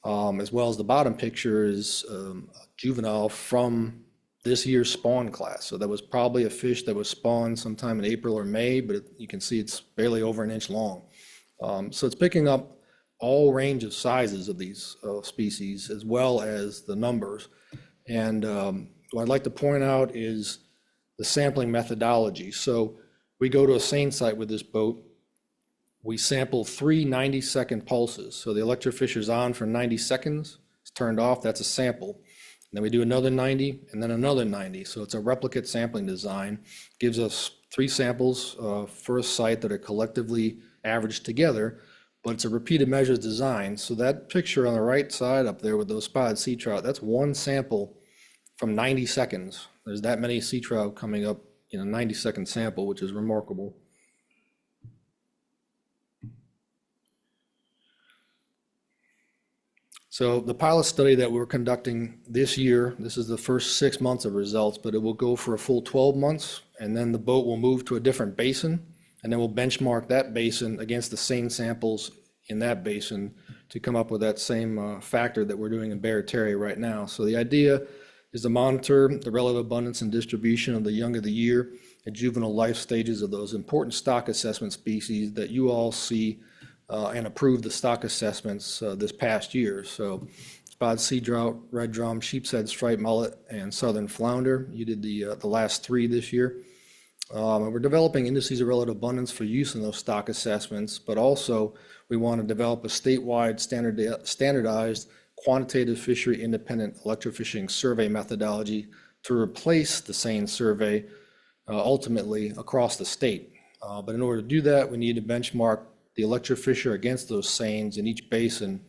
as well as the bottom picture is a juvenile from this year's spawn class. So that was probably a fish that was spawned sometime in April or May, but you can see it's barely over an inch long. So it's picking up all range of sizes of these species as well as the numbers. And what I'd like to point out is the sampling methodology. So we go to a seine site with this boat. We sample 3 90-second pulses. So the electrofisher's on for 90 seconds. It's turned off. That's a sample. Then we do another 90 and then another 90. So it's a replicate sampling design. Gives us 3 samples for a site that are collectively averaged together, but it's a repeated measures design. So that picture on the right side up there with those spotted sea trout, that's one sample from 90 seconds. There's that many sea trout coming up in a 90-second sample, which is remarkable. So the pilot study that we're conducting this year, this is the first 6 months of results, but it will go for a full 12 months, and then the boat will move to a different basin, and then we'll benchmark that basin against the same samples in that basin to come up with that same factor that we're doing in Barataria right now. So the idea is to monitor the relative abundance and distribution of the young of the year and juvenile life stages of those important stock assessment species that you all see and approve the stock assessments this past year. So spotted sea trout, red drum, sheepshead striped mullet, and southern flounder. You did the last 3 this year. We're developing indices of relative abundance for use in those stock assessments, but also we want to develop a statewide standardized quantitative fishery independent electrofishing survey methodology to replace the seine survey ultimately across the state. But in order to do that, we need to benchmark the electrofisher against those seines in each basin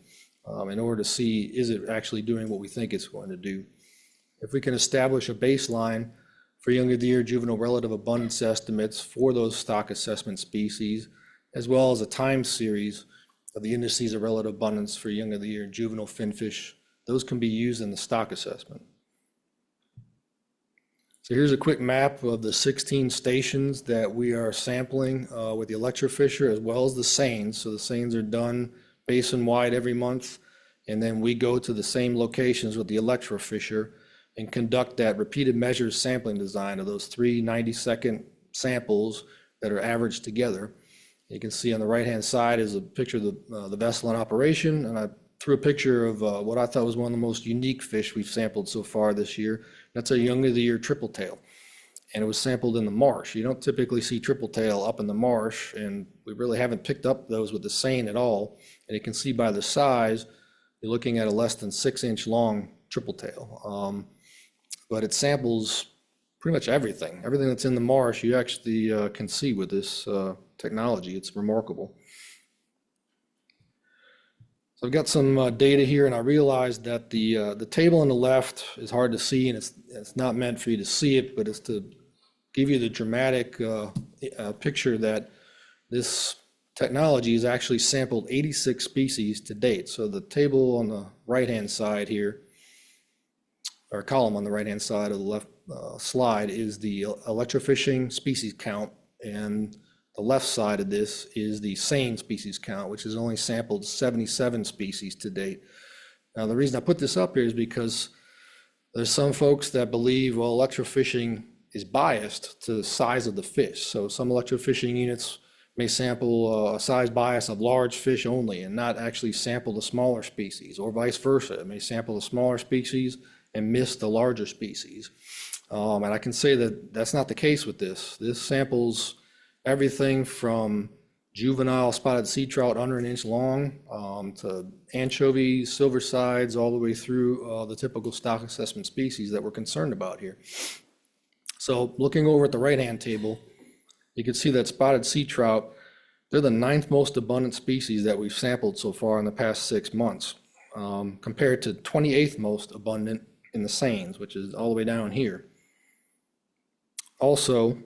in order to see, is it actually doing what we think it's going to do? If we can establish a baseline for young of the year juvenile relative abundance estimates for those stock assessment species, as well as a time series of the indices of relative abundance for young of the year juvenile finfish, those can be used in the stock assessment. So here's a quick map of the 16 stations that we are sampling with the electrofisher as well as the seines. So the seines are done basin-wide every month, and then we go to the same locations with the electrofisher and conduct that repeated measures sampling design of those 3 90-second samples that are averaged together. You can see on the right-hand side is a picture of the vessel in operation, and I threw a picture of what I thought was one of the most unique fish we've sampled so far this year. That's a young of the year triple tail, and it was sampled in the marsh. You don't typically see triple tail up in the marsh, and we really haven't picked up those with the seine at all. And you can see by the size, you're looking at a less than 6-inch long triple tail. But it samples pretty much everything. Everything that's in the marsh, you actually can see with this technology. It's remarkable. So So I've got some data here, and I realized that the table on the left is hard to see, and it's not meant for you to see it, but it's to give you the dramatic picture that this technology has actually sampled 86 species to date. So the table on the right-hand side here, or column on the right-hand side of the left slide, is the electrofishing species count, and the left side of this is the seine species count, which has only sampled 77 species to date. Now, the reason I put this up here is because there's some folks that believe, well, electrofishing is biased to the size of the fish. So some electrofishing units may sample a size bias of large fish only and not actually sample the smaller species, or vice versa. It may sample the smaller species and miss the larger species. And I can say that that's not the case with this. This samples everything from juvenile spotted sea trout under an inch long to anchovies, silver sides, all the way through the typical stock assessment species that we're concerned about here. So looking over at the right-hand table, you can see that spotted sea trout, they're the 9th most abundant species that we've sampled so far in the past 6 months, compared to 28th most abundant in the seines, which is all the way down here. Also,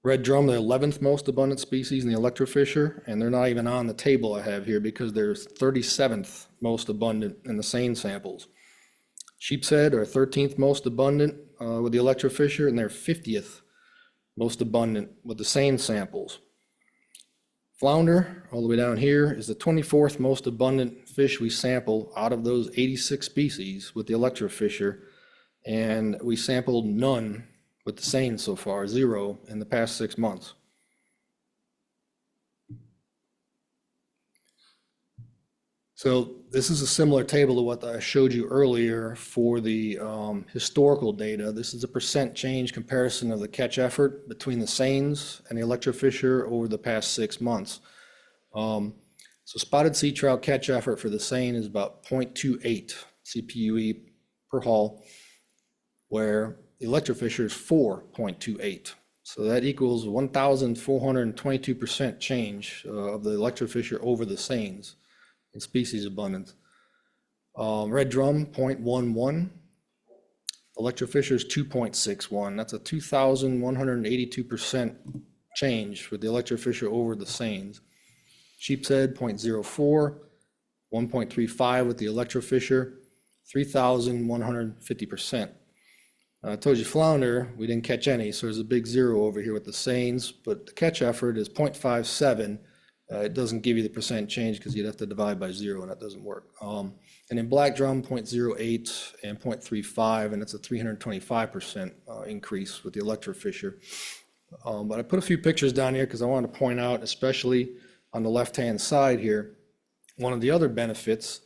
red drum, the 11th most abundant species in the electrofisher, and they're not even on the table I have here because they're 37th most abundant in the seine samples. Sheepshead are 13th most abundant with the electrofisher, and they're 50th most abundant with the seine samples. Flounder, all the way down here, is the 24th most abundant fish we sample out of those 86 species with the electrofisher, and we sampled none with the seine so far, 0 in the past 6 months. So this is a similar table to what I showed you earlier for the historical data. This is a percent change comparison of the catch effort between the seines and the electrofisher over the past 6 months. So spotted sea trout catch effort for the seine is about 0.28 CPUE per haul, where the electrofisher is 4.28. So that equals 1,422% change of the electrofisher over the seines in species abundance. Red drum, 0.11. Electrofisher is 2.61. That's a 2,182% change with the electrofisher over the seines. Sheepshead, 0.04. 1.35 with the electrofisher, 3,150%. I told you flounder, we didn't catch any, so there's a big 0 over here with the seines, but the catch effort is 0.57. It doesn't give you the percent change because you'd have to divide by 0, and that doesn't work. And in black drum, 0.08 and 0.35, and it's a 325% increase with the electrofisher. But I put a few pictures down here because I wanted to point out, especially on the left-hand side here, one of the other benefits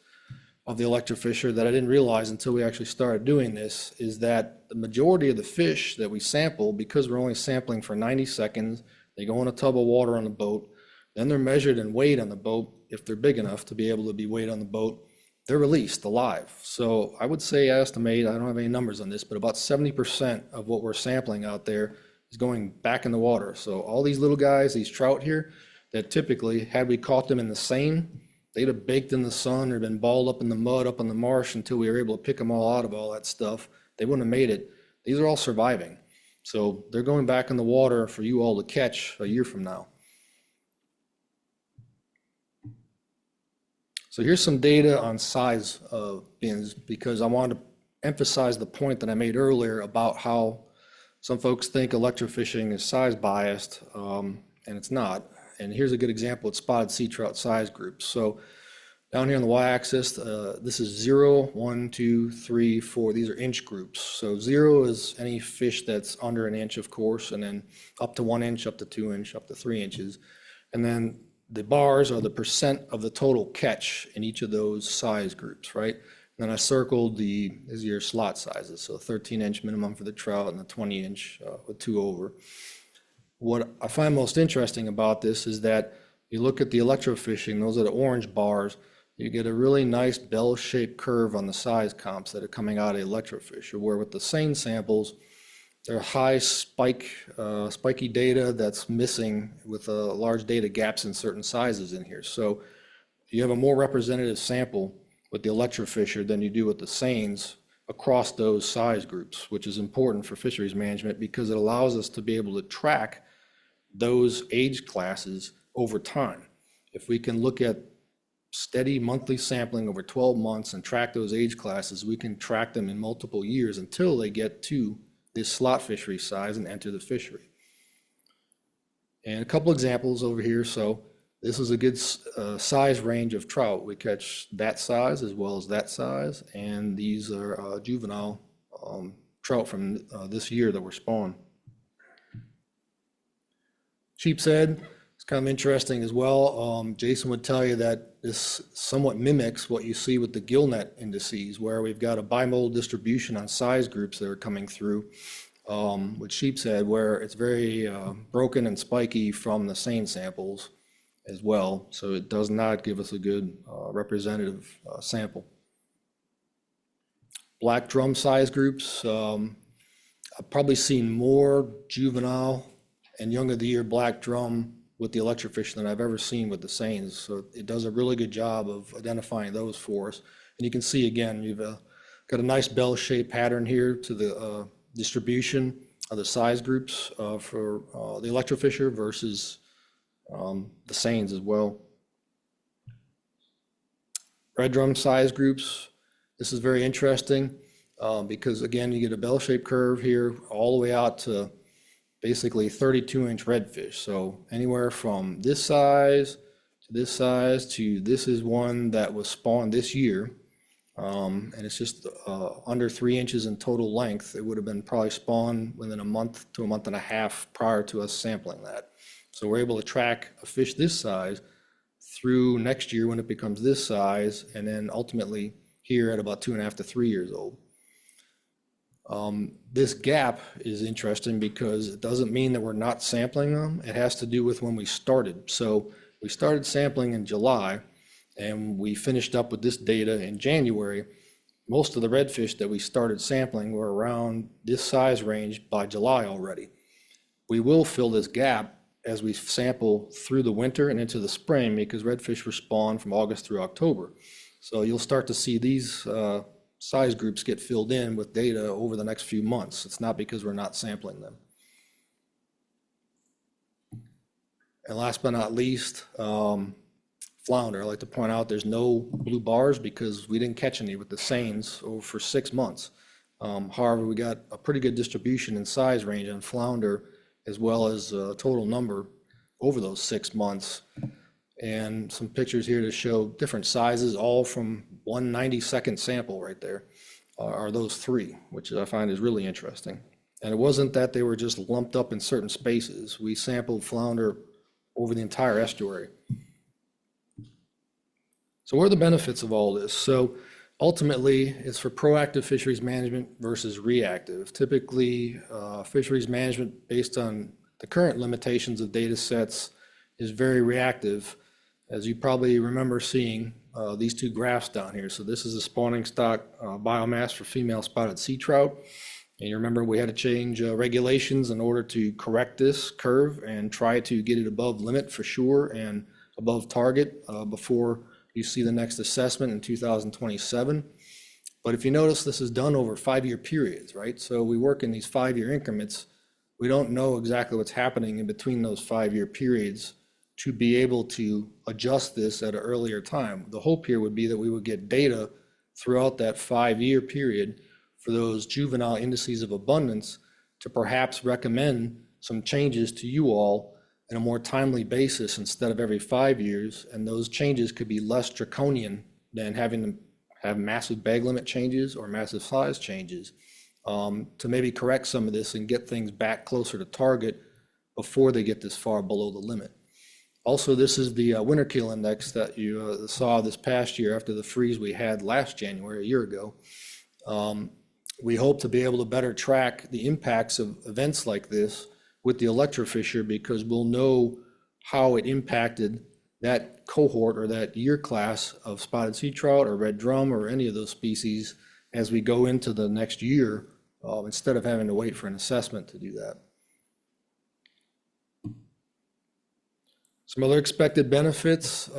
of the electrofisher that I didn't realize until we actually started doing this is that the majority of the fish that we sample, because we're only sampling for 90 seconds, they go in a tub of water on the boat, then they're measured and weighed on the boat. If they're big enough to be able to be weighed on the boat, they're released alive. So I would say, I estimate, I don't have any numbers on this, but about 70% of what we're sampling out there is going back in the water. So all these little guys, these trout here, that typically, had we caught them in the seine, they'd have baked in the sun or been balled up in the mud up in the marsh until we were able to pick them all out of all that stuff. They wouldn't have made it. These are all surviving. So they're going back in the water for you all to catch a year from now. So here's some data on size of bins, because I wanted to emphasize the point that I made earlier about how some folks think electrofishing is size biased, and it's not. And here's a good example with spotted sea trout size groups. So down here on the y-axis, this is 0, 1, 2, 3, 4. These are inch groups. So 0 is any fish that's under an inch, of course, and then up to 1 inch, up to 2 inch, up to 3 inches. And then the bars are the percent of the total catch in each of those size groups, right? And then I circled these are your slot sizes. So 13-inch minimum for the trout and the 20-inch with 2 over. What I find most interesting about this is that you look at the electrofishing, those are the orange bars, you get a really nice bell-shaped curve on the size comps that are coming out of the electrofisher, where with the seine samples, there are high spiky data that's missing with large data gaps in certain sizes in here. So you have a more representative sample with the electrofisher than you do with the seines across those size groups, which is important for fisheries management because it allows us to be able to track those age classes over time. If we can look at steady monthly sampling over 12 months and track those age classes, we can track them in multiple years until they get to this slot fishery size and enter the fishery. And a couple examples over here. So this is a good size range of trout. We catch that size as well as that size. And these are juvenile trout from this year that were spawned. Sheep's head is kind of interesting as well. Jason would tell you that this somewhat mimics what you see with the gillnet indices, where we've got a bimodal distribution on size groups that are coming through with sheep's head, where it's very broken and spiky from the seine samples as well. So it does not give us a good representative sample. Black drum size groups, I've probably seen more juvenile and young of the year black drum with the electrofish than I've ever seen with the seines. So it does a really good job of identifying those for us. And you can see again, you've got a nice bell-shaped pattern here to the distribution of the size groups for the electrofisher versus the seines as well. Red drum size groups, this is very interesting because again, you get a bell-shaped curve here all the way out to basically 32-inch redfish. So anywhere from this size to this size to this is one that was spawned this year. And it's just under 3 inches in total length. It would have been probably spawned within a month to a month and a half prior to us sampling that. So we're able to track a fish this size through next year when it becomes this size, and then ultimately here at about 2.5 to 3 years old. This gap is interesting because it doesn't mean that we're not sampling them. It has to do with when we started. So we started sampling in July and we finished up with this data in January. Most of the redfish that we started sampling were around this size range by July already. We will fill this gap as we sample through the winter and into the spring because redfish were spawned from August through October. So you'll start to see these size groups get filled in with data over the next few months. It's not because we're not sampling them. And last but not least, flounder. I like to point out there's no blue bars because we didn't catch any with the seines for 6 months. However, we got a pretty good distribution in size range on flounder as well as total number over those 6 months. And some pictures here to show different sizes, all from 1/92nd sample right there, are those three, which I find is really interesting. And it wasn't that they were just lumped up in certain spaces. We sampled flounder over the entire estuary. So what are the benefits of all this? So ultimately, it's for proactive fisheries management versus reactive. Typically, fisheries management based on the current limitations of data sets is very reactive. As you probably remember seeing these two graphs down here. So this is a spawning stock biomass for female spotted sea trout. And you remember we had to change regulations in order to correct this curve and try to get it above limit for sure and above target before you see the next assessment in 2027. But if you notice, this is done over 5-year periods, right? So we work in these 5-year increments. We don't know exactly what's happening in between those 5-year periods to be able to adjust this at an earlier time. The hope here would be that we would get data throughout that 5-year period for those juvenile indices of abundance to perhaps recommend some changes to you all in a more timely basis instead of every 5 years. And those changes could be less draconian than having to have massive bag limit changes or massive size changes to maybe correct some of this and get things back closer to target before they get this far below the limit. Also, this is the winter kill index that you saw this past year after the freeze we had last January, a year ago. We hope to be able to better track the impacts of events like this with the electrofisher because we'll know how it impacted that cohort or that year class of spotted sea trout or red drum or any of those species as we go into the next year instead of having to wait for an assessment to do that. Some other expected benefits,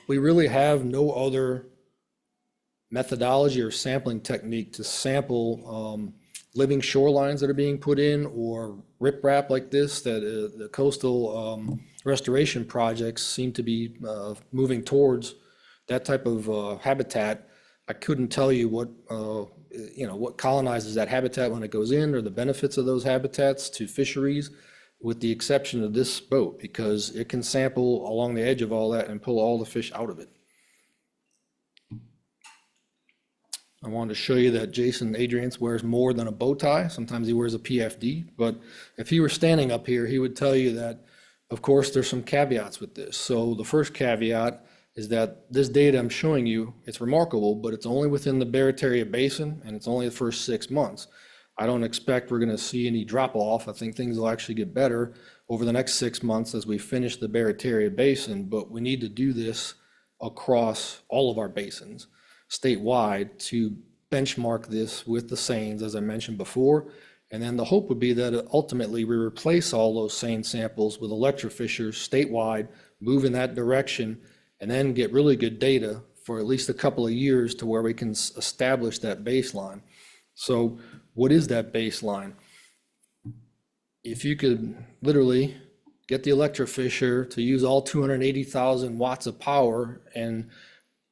we really have no other methodology or sampling technique to sample living shorelines that are being put in or riprap like this that the coastal restoration projects seem to be moving towards that type of habitat. I couldn't tell you what what colonizes that habitat when it goes in or the benefits of those habitats to fisheries, with the exception of this boat, because it can sample along the edge of all that and pull all the fish out of it. I wanted to show you that Jason Adrians wears more than a bow tie. Sometimes he wears a PFD, but if he were standing up here, he would tell you that, of course, there's some caveats with this. So the first caveat is that this data I'm showing you, it's remarkable, but it's only within the Barataria Basin, and it's only the first 6 months. I don't expect we're going to see any drop off. I think things will actually get better over the next 6 months as we finish the Barataria Basin, but we need to do this across all of our basins statewide to benchmark this with the seines, as I mentioned before. And then the hope would be that ultimately we replace all those seine samples with electrofishers statewide, move in that direction, and then get really good data for at least a couple of years to where we can establish that baseline. So what is that baseline? If you could literally get the electrofisher to use all 280,000 watts of power and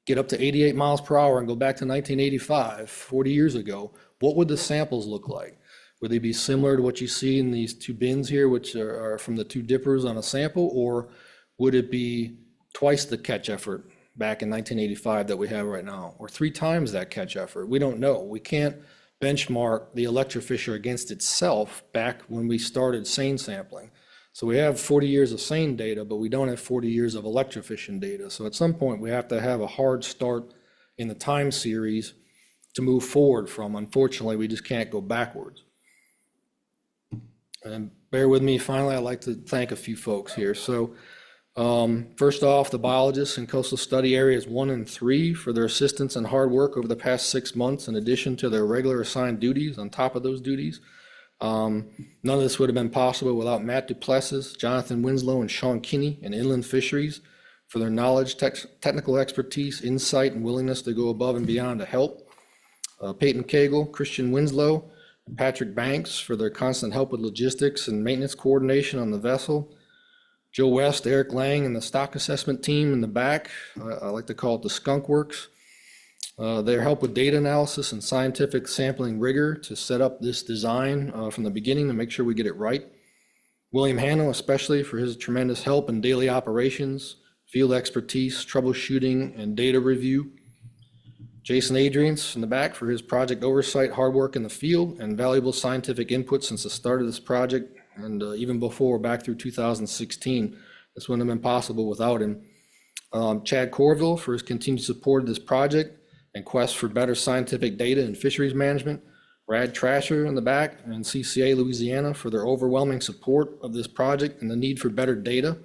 get up to 88 miles per hour and go back to 1985, 40 years ago, what would the samples look like? Would they be similar to what you see in these two bins here, which are from the two dippers on a sample, or would it be twice the catch effort back in 1985 that we have right now, or 3 times that catch effort? We don't know. We can't benchmark the electrofisher against itself back when we started seine sampling. So we have 40 years of seine data, but we don't have 40 years of electrofishing data. So at some point, we have to have a hard start in the time series to move forward from. Unfortunately, we just can't go backwards. And bear with me, finally, I'd like to thank a few folks here. So first off, the biologists in coastal study areas 1 and 3 for their assistance and hard work over the past 6 months, in addition to their regular assigned duties on top of those duties. None of this would have been possible without Matt Duplessis, Jonathan Winslow, and Sean Kinney in Inland Fisheries for their knowledge, technical expertise, insight, and willingness to go above and beyond to help. Peyton Cagle, Christian Winslow, and Patrick Banks for their constant help with logistics and maintenance coordination on the vessel. Joe West, Eric Lang, and the stock assessment team in the back. I like to call it the Skunk Works. Their help with data analysis and scientific sampling rigor to set up this design from the beginning to make sure we get it right. William Hanno, especially for his tremendous help in daily operations, field expertise, troubleshooting, and data review. Jason Adrians in the back for his project oversight, hard work in the field, and valuable scientific input since the start of this project, and even before, back through 2016. This wouldn't have been possible without him. Chad Corville for his continued support of this project and quest for better scientific data and fisheries management. Brad Trasher in the back and CCA Louisiana for their overwhelming support of this project and the need for better data.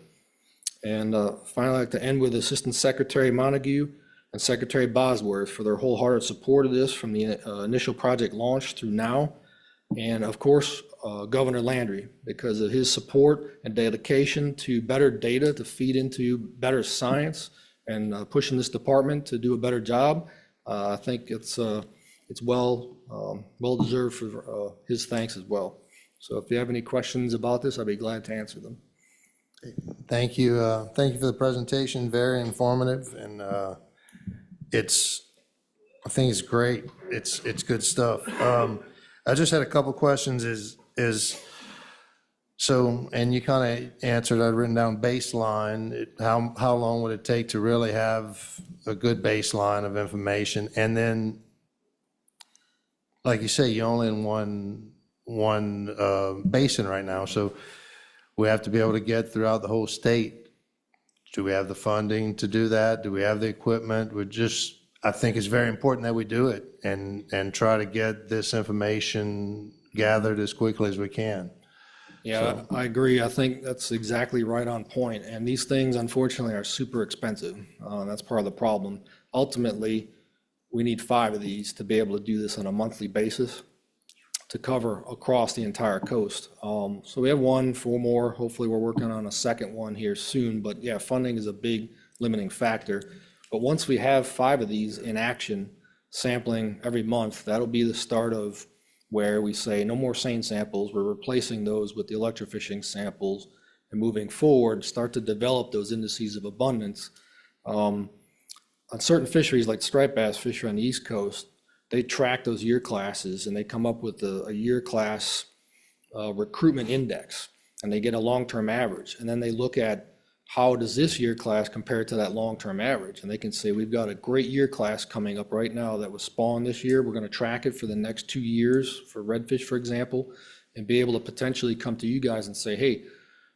And finally, I'd like to end with Assistant Secretary Montague and Secretary Bosworth for their wholehearted support of this from the initial project launch through now. And of course, Governor Landry, because of his support and dedication to better data to feed into better science and pushing this department to do a better job. I think it's well deserved for his thanks as well. So if you have any questions about this, I'd be glad to answer them. Thank you. Thank you for the presentation. Very informative, and I think it's great. It's good stuff. I just had a couple questions. So, and you kind of answered. I'd written down baseline. How long would it take to really have a good baseline of information? And then, like you say, you're only in one basin right now, so we have to be able to get throughout the whole state. Do we have the funding to do that? Do we have the equipment? I think it's very important that we do it and try to get this information gathered as quickly as we can. Yeah, I agree. I think that's exactly right on point. And these things, unfortunately, are super expensive. That's part of the problem. Ultimately, we need 5 of these to be able to do this on a monthly basis to cover across the entire coast. So we have 4 more. Hopefully, we're working on a second one here soon. But yeah, funding is a big limiting factor. But once we have 5 of these in action, sampling every month, that'll be the start of where we say no more seine samples. We're replacing those with the electrofishing samples, and moving forward, start to develop those indices of abundance. On certain fisheries like striped bass fishery on the East Coast, they track those year classes and they come up with a year class recruitment index, and they get a long-term average. And then they look at how does this year class compare to that long-term average? And they can say, we've got a great year class coming up right now that was spawned this year. We're going to track it for the next 2 years for redfish, for example, and be able to potentially come to you guys and say, hey,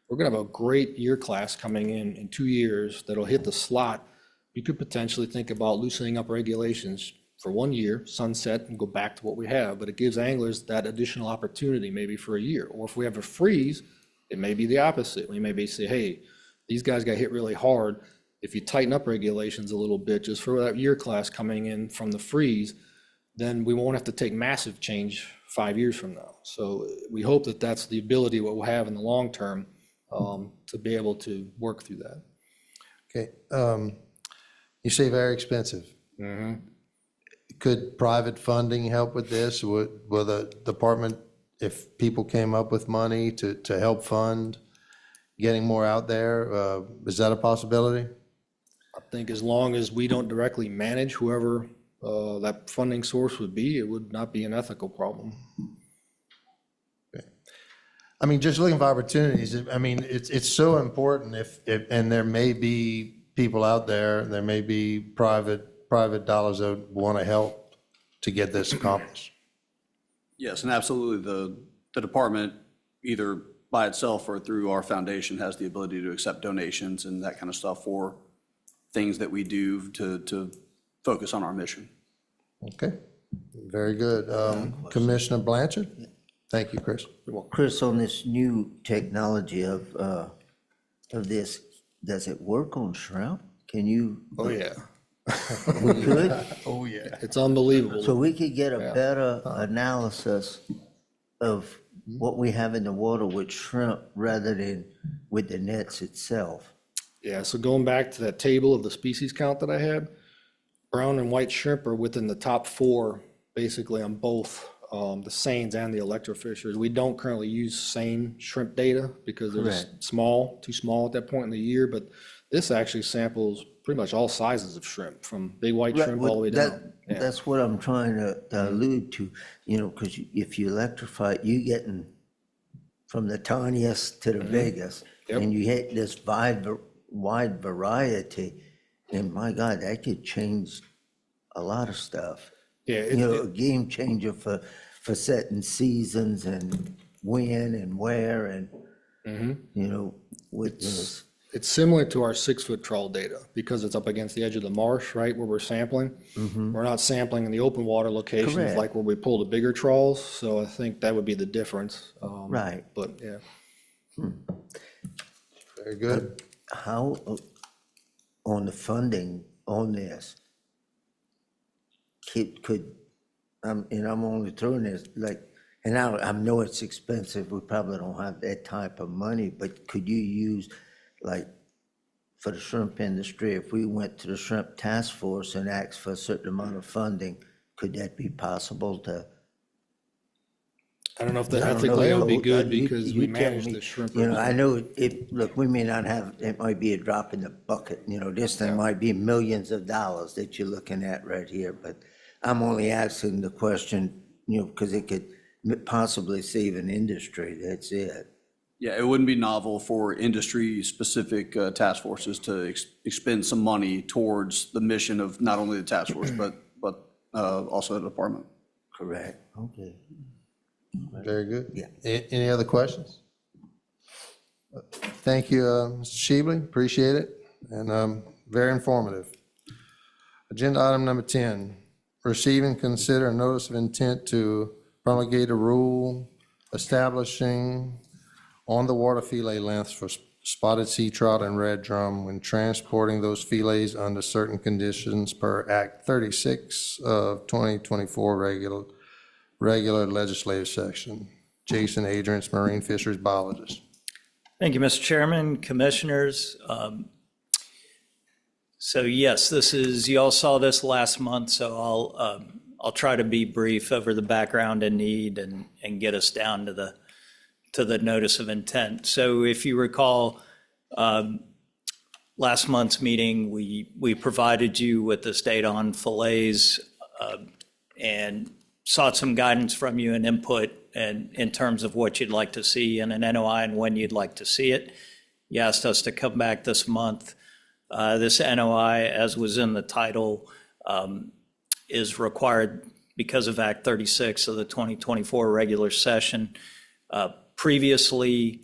we're going to have a great year class coming in 2 years that'll hit the slot. You could potentially think about loosening up regulations for 1 year, sunset, and go back to what we have. But it gives anglers that additional opportunity maybe for a year. Or if we have a freeze, it may be the opposite. We may say, hey, these guys got hit really hard. If you tighten up regulations a little bit just for that year class coming in from the freeze, then we won't have to take massive change 5 years from now. So we hope that that's the ability what we'll have in the long term to be able to work through that. Okay. You say very expensive. Could private funding help with this? Will the department, if people came up with money to help fund getting more out there, is that a possibility? I think as long as we don't directly manage whoever that funding source would be, it would not be an ethical problem. Okay. I mean, just looking for opportunities. I mean, it's so important and there may be people out there may be private dollars that want to help to get this accomplished. Yes, and absolutely, the department, either by itself or through our foundation, has the ability to accept donations and that kind of stuff for things that we do to focus on our mission. Okay, very good. Commissioner Blanchard? Thank you, Chris. Well, Chris, on this new technology of this, does it work on shrimp? Can you? Oh, yeah. We could? Oh, yeah. It's unbelievable. So we could get a better analysis of what we have in the water with shrimp rather than with the nets itself. Yeah, so going back to that table of the species count that I had, brown and white shrimp are within the top 4, basically on both the seines and the electrofishers. We don't currently use seine shrimp data because they're just too small at that point in the year, but this actually samples pretty much all sizes of shrimp, from big white shrimp all the way down. That's what I'm trying to allude to, because if you electrify it, you're getting from the tiniest to the biggest, and you hit this wide variety, and my God, that could change a lot of stuff. Yeah, a game changer for setting seasons and when and where and, with this. It's similar to our 6-foot trawl data because it's up against the edge of the marsh, right, where we're sampling. We're not sampling in the open water locations. Correct. Like where we pull the bigger trawls. So I think that would be the difference. Right. But yeah. Very good. How, on the funding on this, and I'm only throwing this, and I know it's expensive, we probably don't have that type of money, but could you use, for the shrimp industry, if we went to the shrimp task force and asked for a certain amount of funding, could that be possible to? I don't know if that ethically would be good because we manage the shrimp. I know look, we may not have, it might be a drop in the bucket, this thing might be millions of dollars that you're looking at right here, but I'm only asking the question, because it could possibly save an industry, that's it. Yeah, it wouldn't be novel for industry-specific task forces to expend some money towards the mission of not only the task force, but also the department. Correct, okay. Very good. Yeah. Any other questions? Thank you, Mr. Shebley. Appreciate it. And very informative. Agenda item number 10, receive and consider a notice of intent to promulgate a rule establishing on-the-water fillet lengths for spotted sea trout and red drum when transporting those fillets under certain conditions per Act 36 of 2024 regular legislative section. Jason Adrians, Marine Fisheries Biologist. Thank you, Mr. Chairman, Commissioners. So yes, this is, you all saw this last month, so I'll try to be brief over the background and need and get us down to the notice of intent. So if you recall, last month's meeting, we provided you with this data on fillets and sought some guidance from you and input and in terms of what you'd like to see in an NOI and when you'd like to see it. You asked us to come back this month. This NOI, as was in the title, is required because of Act 36 of the 2024 regular session. Previously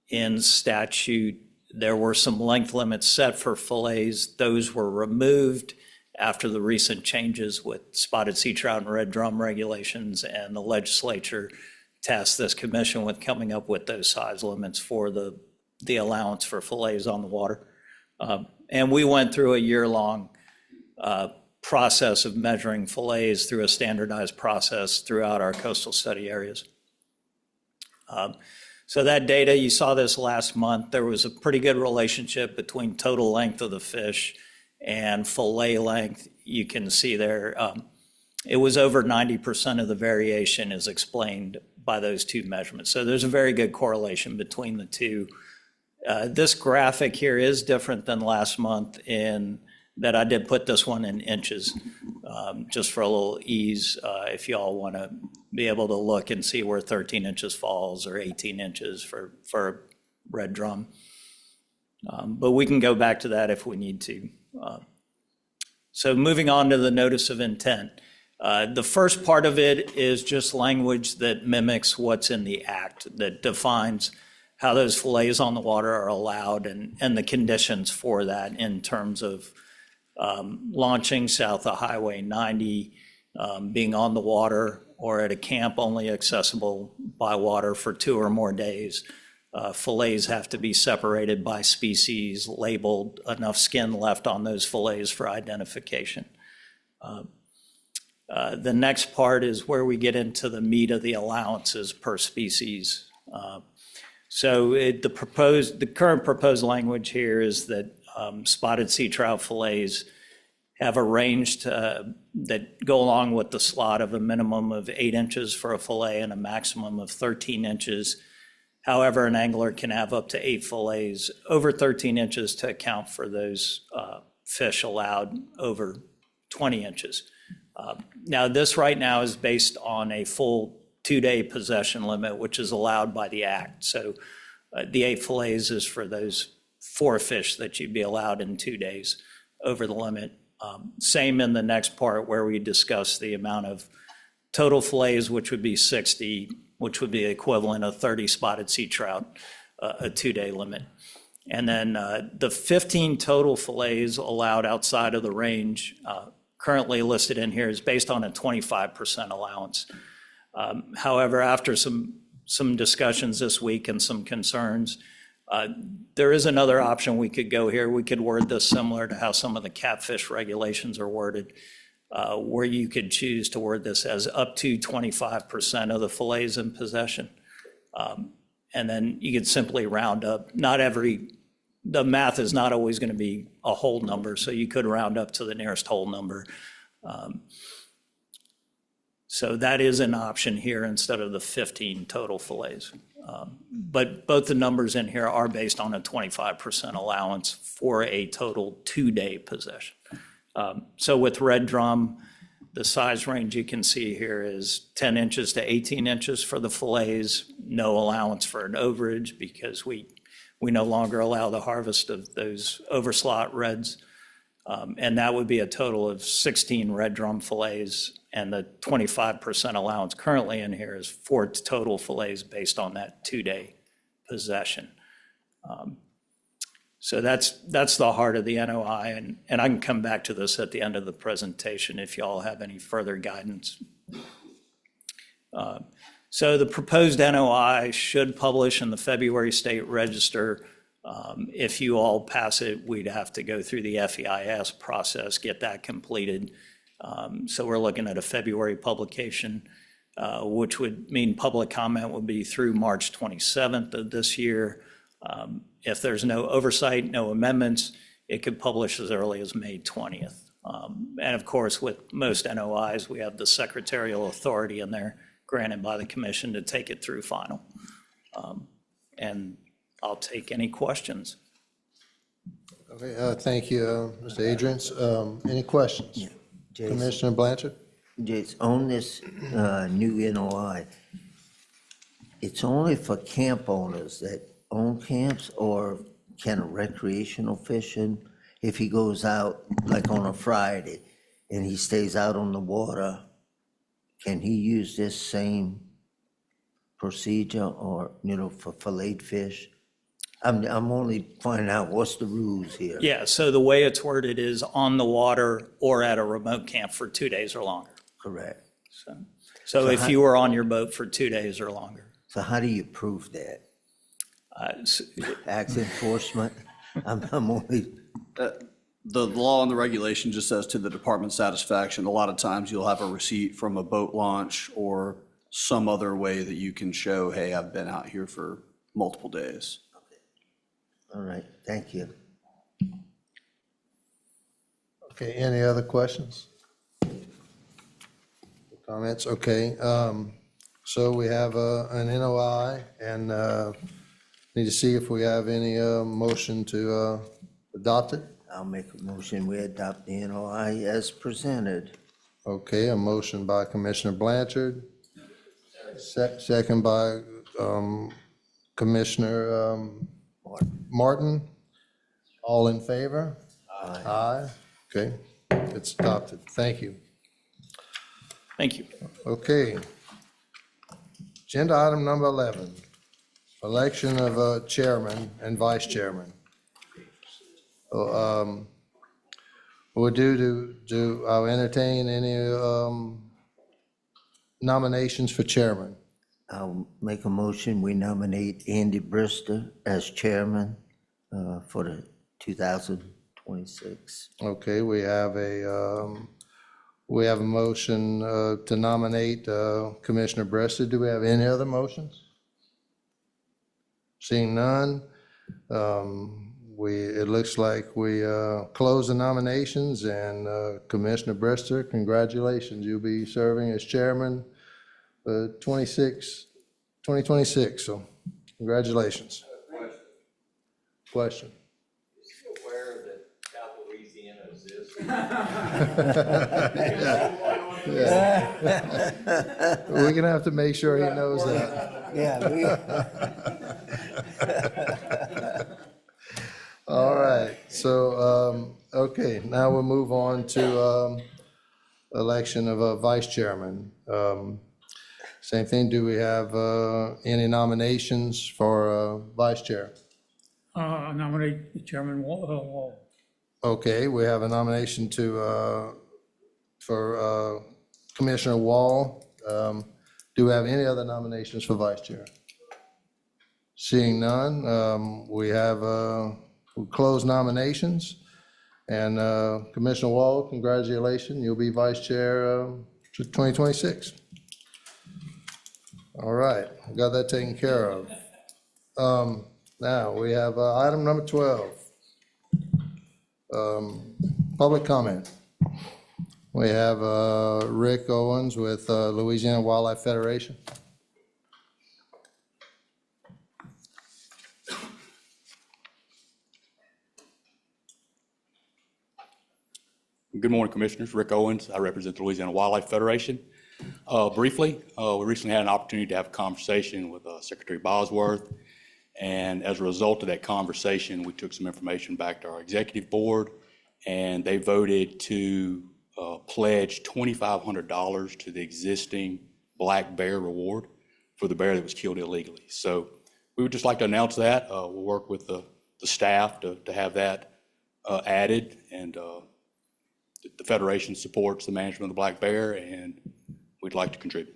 in statute, there were some length limits set for fillets. Those were removed after the recent changes with spotted sea trout and red drum regulations, and the legislature tasked this commission with coming up with those size limits for the allowance for fillets on the water. And we went through a year-long process of measuring fillets through a standardized process throughout our coastal study areas. So that data, you saw this last month, there was a pretty good relationship between total length of the fish and fillet length. You can see there, it was over 90% of the variation is explained by those two measurements. So there's a very good correlation between the two. This graphic here is different than last month in that I did put this one in inches, just for a little ease, if you all want to be able to look and see where 13 inches falls or 18 inches for red drum. But we can go back to that if we need to. So moving on to the notice of intent. The first part of it is just language that mimics what's in the act, that defines how those fillets on the water are allowed and the conditions for that in terms of launching south of Highway 90, being on the water or at a camp only accessible by water for 2 or more days. Fillets have to be separated by species, labeled, enough skin left on those fillets for identification. The next part is where we get into the meat of the allowances per species. So the current proposed language here is that spotted sea trout fillets have a range that go along with the slot of a minimum of 8 inches for a fillet and a maximum of 13 inches. However, an angler can have up to 8 fillets over 13 inches to account for those fish allowed over 20 inches. Now, this right now is based on a full 2-day possession limit, which is allowed by the Act. So the 8 fillets is for those 4 fish that you'd be allowed in 2 days over the limit. Same in the next part where we discuss the amount of total fillets, which would be 60, which would be equivalent of 30 spotted sea trout, a 2-day limit. And then the 15 total fillets allowed outside of the range currently listed in here is based on a 25% allowance. However, after some discussions this week and some concerns, there is another option we could go here. We could word this similar to how some of the catfish regulations are worded, where you could choose to word this as up to 25% of the fillets in possession. And then you could simply round up. The math is not always going to be a whole number, so you could round up to the nearest whole number. So that is an option here instead of the 15 total fillets. But both the numbers in here are based on a 25% allowance for a total 2-day possession. So with red drum, the size range you can see here is 10 inches to 18 inches for the fillets, no allowance for an overage because we no longer allow the harvest of those overslot reds. And that would be a total of 16 red drum fillets, and the 25% allowance currently in here is 4 total fillets based on that 2-day possession. So that's the heart of the NOI, and I can come back to this at the end of the presentation if y'all have any further guidance. So the proposed NOI should publish in the February State Register. If you all pass it, we'd have to go through the FEIS process, get that completed. So we're looking at a February publication. which would mean public comment would be through March 27th of this year. If there's no oversight, no amendments, it could publish as early as May 20th. And of course, with most NOIs, we have the secretarial authority in there granted by the commission to take it through final. And I'll take any questions. Okay, thank you, Mr. Adrians. Any questions? Jason, Commissioner Blanchard? Jason, on this new NOI, it's only for camp owners that own camps, or can a recreational fishing, if he goes out like on a Friday and he stays out on the water, can he use this same procedure, or, for filleted fish? I'm only finding out what's the rules here. Yeah, so the way it's worded is on the water or at a remote camp for 2 days or longer. Correct. So if you were on your boat for 2 days or longer. So how do you prove that? Acts enforcement? I'm only, The law and the regulation just says to the department's satisfaction. A lot of times you'll have a receipt from a boat launch or some other way that you can show, hey, I've been out here for multiple days. all right, thank you. Okay, any other questions? Comments? Okay, so we have an NOI, and need to see if we have any motion to adopt it. I'll make a motion, we adopt the NOI as presented. Okay, a motion by Commissioner Blanchard, second by Commissioner Martin. All in favor? Aye. Okay, it's adopted. Thank you. Thank you. Okay. Agenda item number 11, election of a chairman and vice chairman. I'll entertain any nominations for chairman. I'll make a motion, we nominate Andy Brister as chairman for the 2026. Okay, we have a motion to nominate Commissioner Brester. Do we have any other motions? Seeing none, it looks like we close the nominations, and Commissioner Brester, congratulations. You'll be serving as chairman 2026, so congratulations. Question. Is he aware that South Louisiana exists? Yeah. We're gonna have to make sure he knows that. Yeah, All right, so, okay, now we'll move on to election of a vice chairman. Same thing, do we have any nominations for vice chair? I nominate Chairman Wall. Okay, we have a nomination for Commissioner Wall. Do we have any other nominations for vice chair? Seeing none, we have we'll close nominations. And Commissioner Wall, congratulations, you'll be vice chair 2026. All right, got that taken care of. Now, we have item number 12. Public comment. We have Rick Owens with Louisiana Wildlife Federation. Good morning, Commissioners. Rick Owens. I represent the Louisiana Wildlife Federation. Briefly, we recently had an opportunity to have a conversation with Secretary Bosworth, and as a result of that conversation, we took some information back to our executive board, and they voted to pledge $2,500 to the existing black bear reward for the bear that was killed illegally. So we would just like to announce that. We'll work with the staff to have that added, and the Federation supports the management of the black bear, and we'd like to contribute.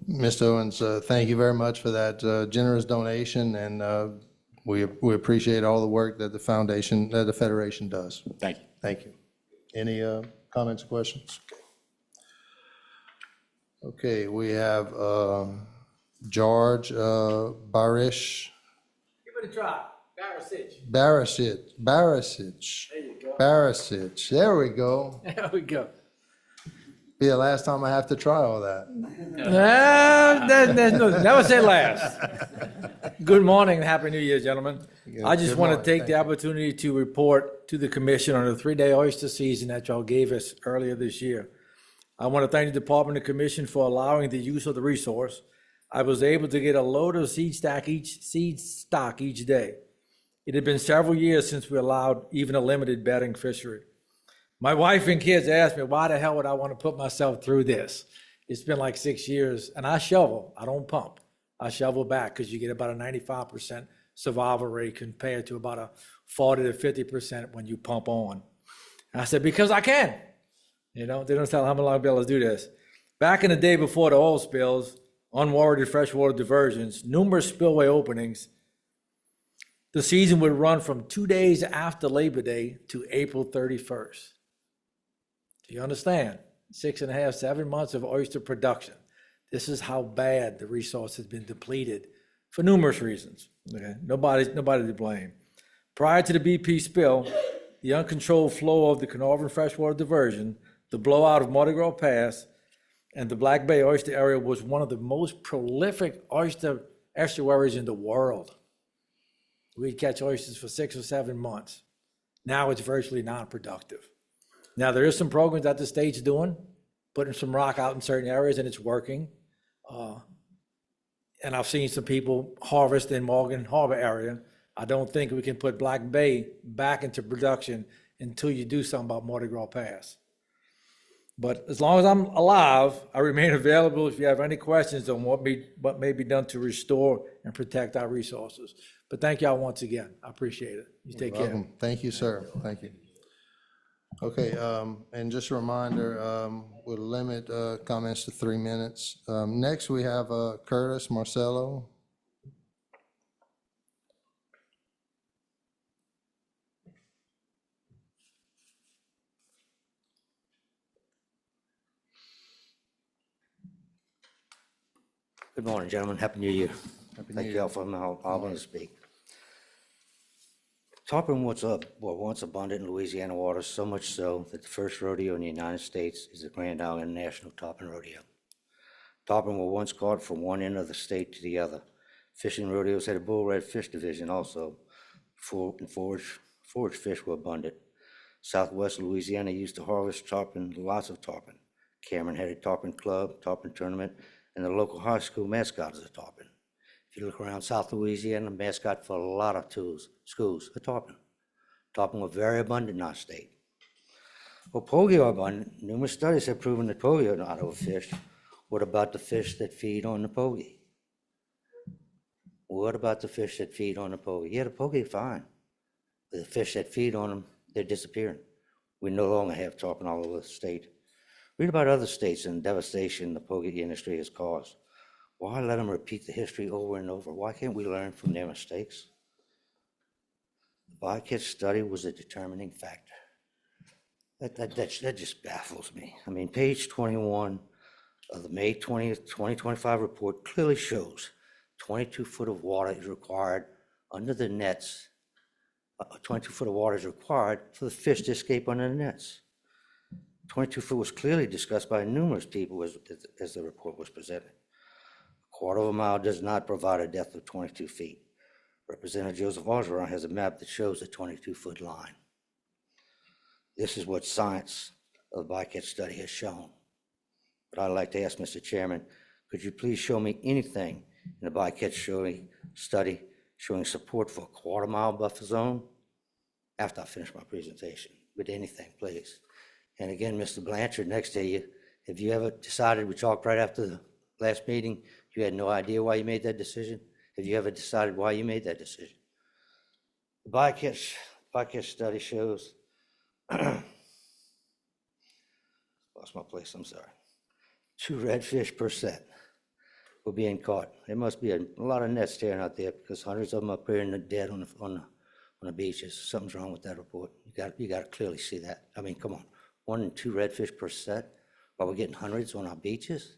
Mr. Owens, thank you very much for that generous donation, and we appreciate all the work that the foundation, that the Federation does. Thank you. Thank you. Any comments or questions? Okay, we have George Barish. Give it a try. Barisic. Barisic. There you go. Barisic. There we go. There we go. Be the last time I have to try all that. Never say last. Good morning and Happy New Year, gentlemen. I just Good want to morning. take Thank the opportunity to report to the commission on the 3-day oyster season that y'all gave us earlier this year. I want to thank the department and commission for allowing the use of the resource. I was able to get a load of seed stock each day. It had been several years since we allowed even a limited bedding fishery. My wife and kids asked me, why the hell would I want to put myself through this? It's been like 6 years, and I shovel. I don't pump. I shovel back because you get about a 95% survival rate compared to about a 40 to 50% when you pump on. And I said, because I can. You know, they don't tell how long I'll be able to do this. Back in the day before the oil spills, unwarranted freshwater diversions, numerous spillway openings, the season would run from 2 days after Labor Day to April 31st. Do you understand? 6.5, 7 months of oyster production. This is how bad the resource has been depleted for numerous reasons. Okay, nobody to blame. Prior to the BP spill, the uncontrolled flow of the Carnarvon freshwater diversion, the blowout of Mardi Gras Pass, and the Black Bay oyster area was one of the most prolific oyster estuaries in the world. We'd catch oysters for 6 or 7 months. Now it's virtually non-productive. Now, there is some programs that the state's doing, putting some rock out in certain areas, and it's working. And I've seen some people harvest in Morgan Harbor area. I don't think we can put Black Bay back into production until you do something about Mardi Gras Pass. But as long as I'm alive, I remain available if you have any questions on what may be done to restore and protect our resources. But thank y'all once again. I appreciate it. You take care. Welcome. Thank you, sir. Thank you. Okay, and just a reminder, we'll limit comments to 3 minutes. Next, we have Curtis Marcello. Good morning, gentlemen. Happy New Year. Happy New Thank Year. you all for allowing me to speak. Tarpon was once abundant in Louisiana waters, so much so that the first rodeo in the United States is the Grand Island National Tarpon Rodeo. Tarpon were once caught from one end of the state to the other. Fishing rodeos had a bull red fish division also. Forage fish were abundant. Southwest Louisiana used to harvest tarpon, lots of tarpon. Cameron had a tarpon club, tarpon tournament, and the local high school mascot is a tarpon. If you look around South Louisiana, the mascot for a lot of schools, a tarpon. Tarpon were very abundant in our state. Well, pogie are abundant. Numerous studies have proven that pogie are not overfished. What about the fish that feed on the pogie? What about the fish that feed on the pogie? Yeah, the pogie are fine. But the fish that feed on them, they're disappearing. We no longer have tarpon all over the state. Read about other states and the devastation the pogie industry has caused. Why let them repeat the history over and over? Why can't we learn from their mistakes? The bycatch study was a determining factor. That just baffles me. I mean, page 21 of the May 20th, 2025 report clearly shows 22 foot of water is required under the nets. 22 foot of water is required for the fish to escape under the nets. 22 foot was clearly discussed by numerous people as the report was presented. A quarter of a mile does not provide a depth of 22 feet. Representative Joseph Orgeron has a map that shows the 22-foot line. This is what science of the bycatch study has shown. But I'd like to ask Mr. Chairman, could you please show me anything in the bycatch study showing support for a quarter-mile buffer zone after I finish my presentation? With anything, please. And again, Mr. Blanchard, next to you, have you ever decided, we talked right after the last meeting, you had no idea why you made that decision? Have you ever decided why you made that decision? The bycatch study shows, lost my place, I'm sorry. 2 redfish per set were being caught. There must be a lot of nets tearing out there because hundreds of them up here in the dead on the beaches. Something's wrong with that report. You got to clearly see that. I mean, come on, 1 and 2 redfish per set while we're getting hundreds on our beaches?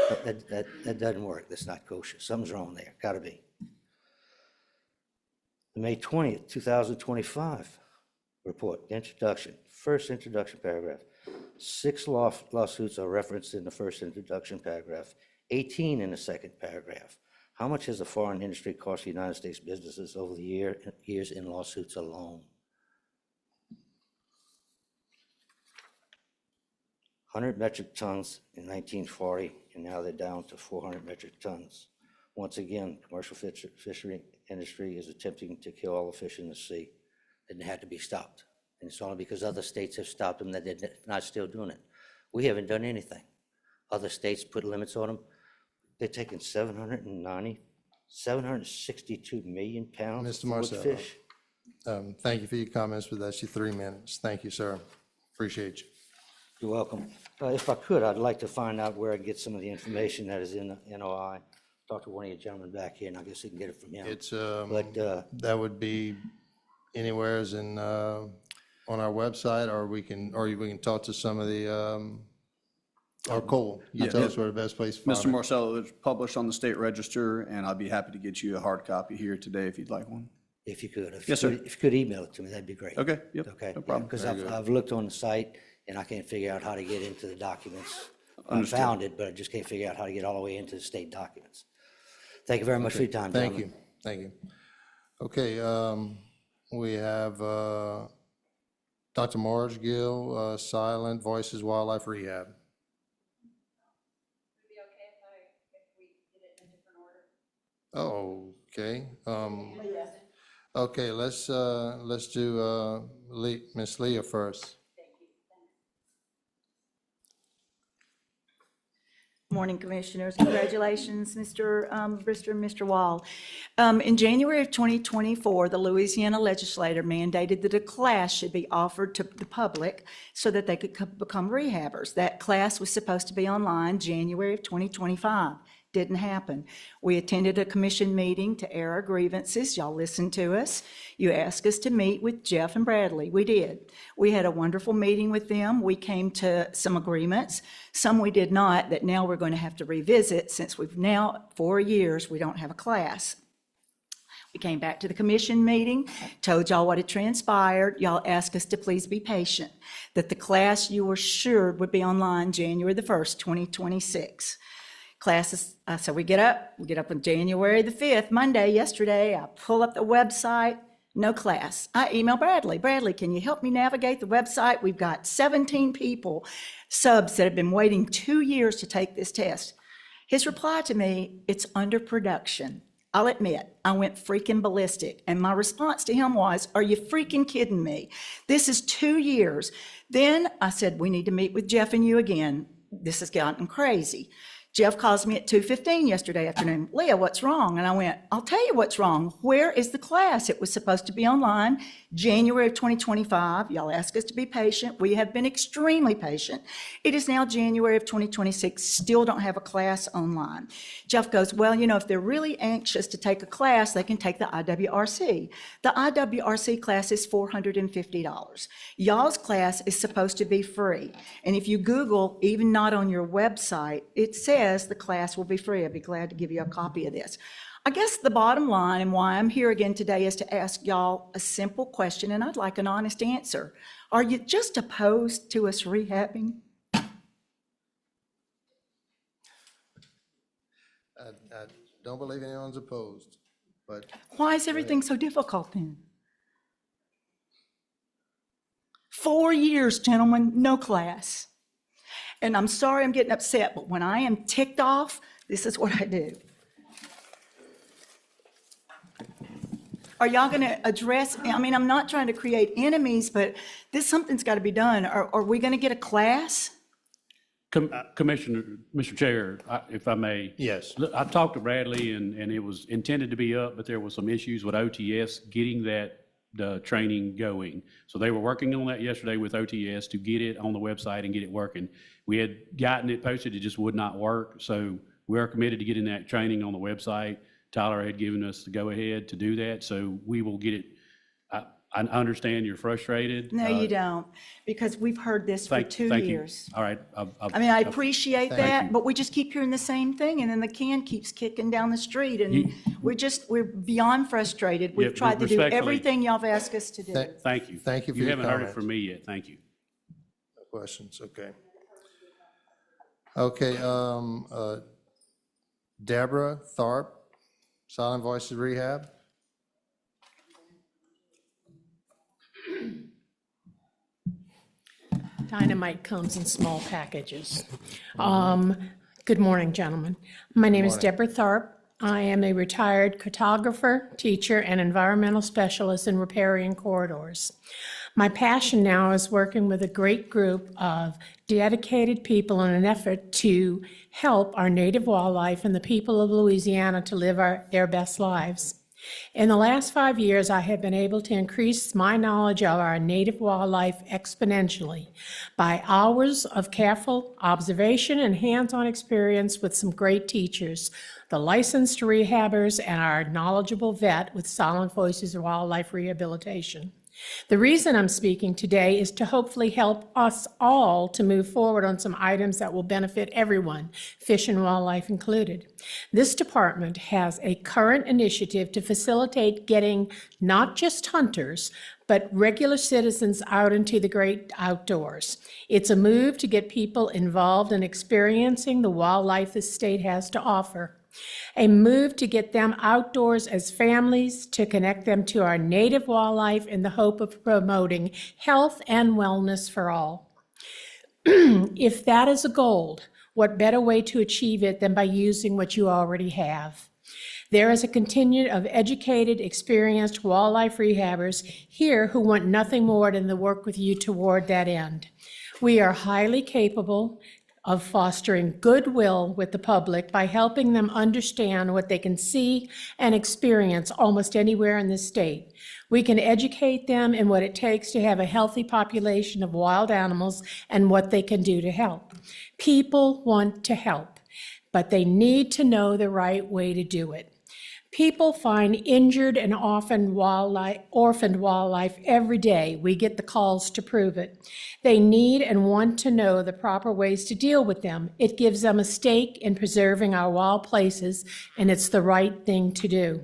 That doesn't work. That's not kosher. Something's wrong there. Gotta be. The May 20th, 2025 report, introduction, first introduction paragraph. 6 lawsuits are referenced in the first introduction paragraph, 18 in the second paragraph. How much has the foreign industry cost the United States businesses over the years in lawsuits alone? 100 metric tons in 1940, and now they're down to 400 metric tons. Once again, commercial fishery industry is attempting to kill all the fish in the sea, and it had to be stopped. And it's only because other states have stopped them that they're not still doing it. We haven't done anything. Other states put limits on them. They're taking 762 million pounds Mr. of Marcel, fish. thank you for your comments, but that's your 3 minutes. Thank you, sir. Appreciate you. You're welcome. If I could, I'd like to find out where I get some of the information that is in the NOI. Talk to one of you gentlemen back here, and I guess you can get it from him. It's, But that would be anywheres in, on our website, or we can talk to some of the, or Cole. You Yeah. tell us where the best place to find Mr. it. Marcello, it's published on the state register, and I'd be happy to get you a hard copy here today if you'd like one. if you could, Yes, sir. if you could email it to me, that'd be great. Okay, yep, Okay. no problem. Because Very good. I've looked on the site, and I can't figure out how to get into the documents. I Understood. found it, but I just can't figure out how to get all the way into the state documents. Thank you very much for your time, Thank gentlemen. you, thank you. Okay, we have Dr. Marge Gill, Silent Voices Wildlife Rehab. Oh, okay. Okay, let's do Miss Leah first. Morning, Commissioners. Congratulations, Mr. Brister and Mr. Wall. In January of 2024, the Louisiana legislature mandated that a class should be offered to the public so that they could become rehabbers. That class was supposed to be online January of 2025. Didn't happen. We attended a commission meeting to air our grievances. Y'all listened to us. You asked us to meet with Jeff and Bradley. We did. We had a wonderful meeting with them. We came to some agreements. Some we did not, that now we're going to have to revisit since we've now, 4 years, we don't have a class. We came back to the commission meeting, told y'all what had transpired. Y'all asked us to please be patient, that the class you were assured would be online January the 1st, 2026. Classes, so we get up on January the 5th, Monday, yesterday. I pull up the website, no class. I email Bradley. Bradley, can you help me navigate the website? We've got 17 people, subs that have been waiting 2 years to take this test. His reply to me, it's under production. I'll admit, I went freaking ballistic. And my response to him was, are you freaking kidding me? This is 2 years. Then I said, we need to meet with Jeff and you again. This has gotten crazy. Jeff calls me at 2:15 yesterday afternoon. Leah, what's wrong? And I went, I'll tell you what's wrong. Where is the class? It was supposed to be online January of 2025. Y'all asked us to be patient. We have been extremely patient. It is now January of 2026. Still don't have a class online. Jeff goes, well, you know, if they're really anxious to take a class, they can take the IWRC. The IWRC class is $450. Y'all's class is supposed to be free. And if you Google, even not on your website, it says the class will be free. I'd be glad to give you a copy of this. I guess the bottom line and why I'm here again today is to ask y'all a simple question, and I'd like an honest answer. Are you just opposed to us rehabbing? I don't believe anyone's opposed, but. Why is everything so difficult then? 4 years, gentlemen, no class. And I'm sorry I'm getting upset, but when I am ticked off, this is what I do. Are y'all going to address, I mean, I'm not trying to create enemies, but something's got to be done. Are we going to get a class? Commissioner, Mr. Chair, if I may. Yes. Look, I talked to Bradley, and it was intended to be up, but there were some issues with OTS getting the training going. So they were working on that yesterday with OTS to get it on the website and get it working. We had gotten it posted, it just would not work. So we are committed to getting that training on the website. Tyler had given us the go-ahead to do that, so we will get it. I understand you're frustrated. No, you don't, because we've heard this for 2 Thank you. years. All right. I mean, I appreciate Thank that, you. but we just keep hearing the same thing, and then the can keeps kicking down the street, and we're beyond frustrated. We've Yeah, tried to do respectfully. everything y'all have asked us to do. Thank you. Thank you for You your haven't heard it comments. from me yet. Thank you. No questions, okay. Okay, Deborah Tharp, Silent Voices Rehab. Dynamite comes in small packages. Good morning, gentlemen. My name is Deborah Tharp. I am a retired cartographer, teacher, and environmental specialist in riparian corridors. My passion now is working with a great group of dedicated people in an effort to help our native wildlife and the people of Louisiana to live their best lives. In the last 5 years, I have been able to increase my knowledge of our native wildlife exponentially by hours of careful observation and hands-on experience with some great teachers, the licensed rehabbers, and our knowledgeable vet with Silent Voices Wildlife Rehabilitation. The reason I'm speaking today is to hopefully help us all to move forward on some items that will benefit everyone, fish and wildlife included. This department has a current initiative to facilitate getting not just hunters, but regular citizens out into the great outdoors. It's a move to get people involved in experiencing the wildlife the state has to offer. A move to get them outdoors as families, to connect them to our native wildlife in the hope of promoting health and wellness for all. If that is a goal, what better way to achieve it than by using what you already have? There is a contingent of educated, experienced wildlife rehabbers here who want nothing more than to work with you toward that end. We are highly capable of fostering goodwill with the public by helping them understand what they can see and experience almost anywhere in the state. We can educate them in what it takes to have a healthy population of wild animals and what they can do to help. People want to help, but they need to know the right way to do it. People find injured and orphaned wildlife every day. We get the calls to prove it. They need and want to know the proper ways to deal with them. It gives them a stake in preserving our wild places, and it's the right thing to do.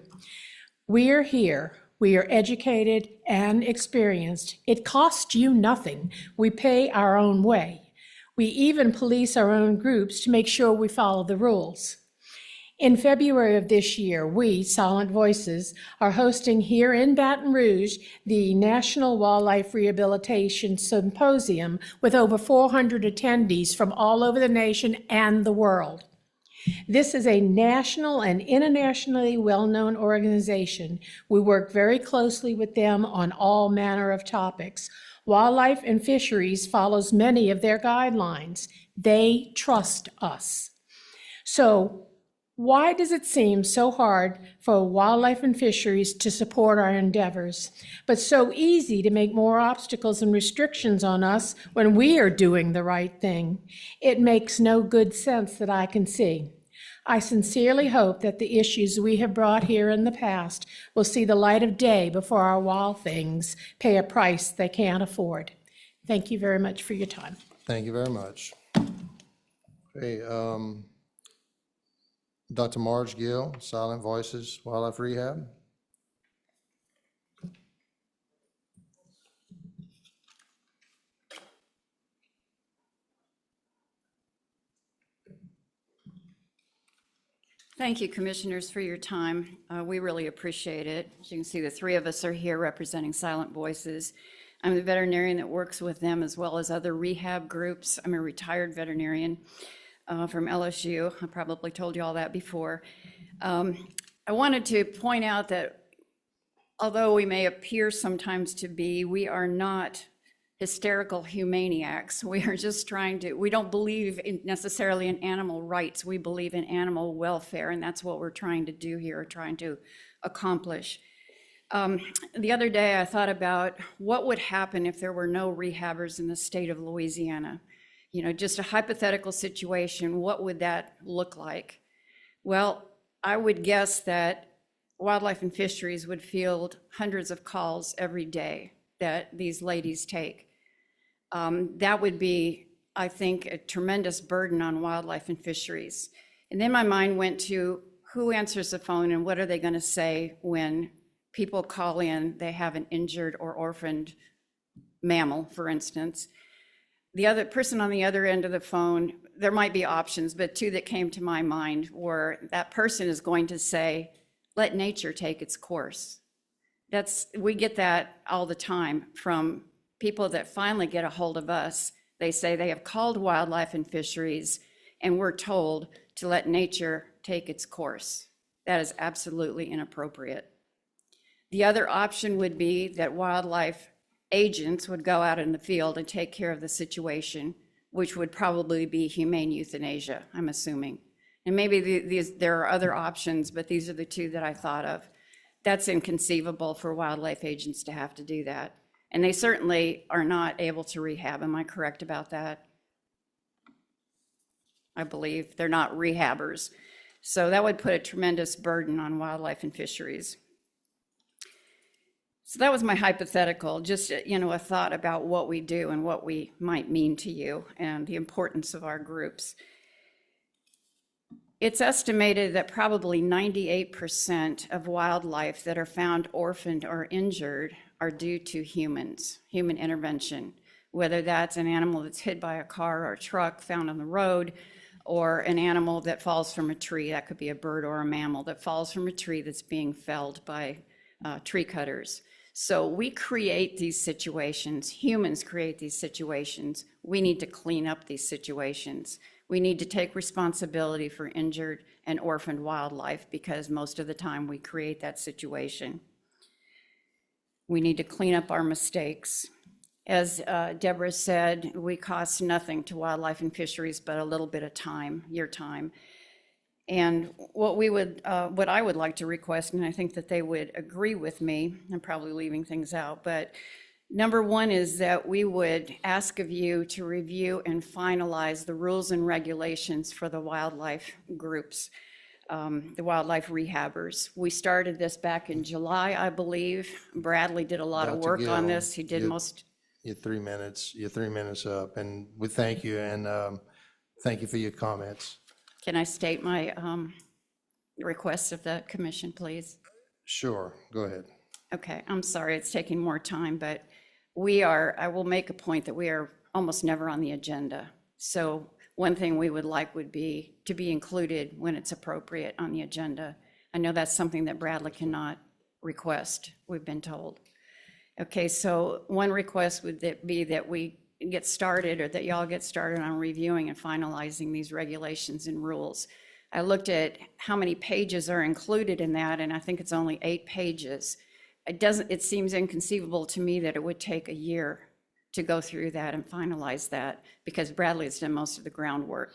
We are here. We are educated and experienced. It costs you nothing. We pay our own way. We even police our own groups to make sure we follow the rules. In February of this year, we, Silent Voices, are hosting here in Baton Rouge the National Wildlife Rehabilitation Symposium with over 400 attendees from all over the nation and the world. This is a national and internationally well-known organization. We work very closely with them on all manner of topics. Wildlife and Fisheries follows many of their guidelines. They trust us. So, why does it seem so hard for wildlife and fisheries to support our endeavors, but so easy to make more obstacles and restrictions on us when we are doing the right thing? It makes no good sense that I can see. I sincerely hope that the issues we have brought here in the past will see the light of day before our wild things pay a price they can't afford. Thank you very much for your time. Thank you very much. Okay, Dr. Marge Gill, Silent Voices Wildlife Rehab. Thank you, Commissioners, for your time. We really appreciate it. As you can see, the three of us are here representing Silent Voices. I'm the veterinarian that works with them as well as other rehab groups. I'm a retired veterinarian from LSU. I probably told you all that before. I wanted to point out that although we may appear sometimes to be, we are not hysterical humaniacs. We are just we don't believe necessarily in animal rights. We believe in animal welfare, and that's what we're trying to do here, trying to accomplish. The other day I thought about what would happen if there were no rehabbers in the state of Louisiana. You know, just a hypothetical situation, what would that look like? Well, I would guess that Wildlife and Fisheries would field hundreds of calls every day that these ladies take. That would be, I think, a tremendous burden on Wildlife and Fisheries. And then my mind went to who answers the phone and what are they going to say when people call in, they have an injured or orphaned mammal, for instance. The other person on the other end of the phone, there might be options, but two that came to my mind were that person is going to say, let nature take its course. We get that all the time from people that finally get a hold of us. They say they have called Wildlife and Fisheries and we're told to let nature take its course. That is absolutely inappropriate. The other option would be that wildlife agents would go out in the field and take care of the situation, which would probably be humane euthanasia, I'm assuming. And maybe there are other options, but these are the two that I thought of. That's inconceivable for wildlife agents to have to do that. And they certainly are not able to rehab. Am I correct about that? I believe they're not rehabbers. So that would put a tremendous burden on Wildlife and Fisheries. So that was my hypothetical, just, a thought about what we do and what we might mean to you and the importance of our groups. It's estimated that probably 98% of wildlife that are found orphaned or injured are due to humans, human intervention, whether that's an animal that's hit by a car or a truck found on the road, or an animal that falls from a tree. That could be a bird or a mammal that falls from a tree that's being felled by tree cutters. So we create these situations. Humans create these situations. We need to clean up these situations. We need to take responsibility for injured and orphaned wildlife because most of the time we create that situation. We need to clean up our mistakes. As Deborah said, we cost nothing to Wildlife and Fisheries but a little bit of time, your time. And what I would like to request, and I think that they would agree with me, I'm probably leaving things out, but number one is that we would ask of you to review and finalize the rules and regulations for the wildlife groups, the wildlife rehabbers. We started this back in July, I believe. Bradley did a lot of work on this. He did most. Your 3 minutes up, and we thank you, and thank you for your comments. Can I state my request of the commission, please? Sure, go ahead. Okay, I'm sorry it's taking more time, but I will make a point that we are almost never on the agenda. So one thing we would like would be to be included when it's appropriate on the agenda. I know that's something that Bradley cannot request, we've been told. Okay, so one request would be that we get started, or that y'all get started on reviewing and finalizing these regulations and rules. I looked at how many pages are included in that, and I think it's only 8 pages. It seems inconceivable to me that it would take a year to go through that and finalize that, because Bradley has done most of the groundwork.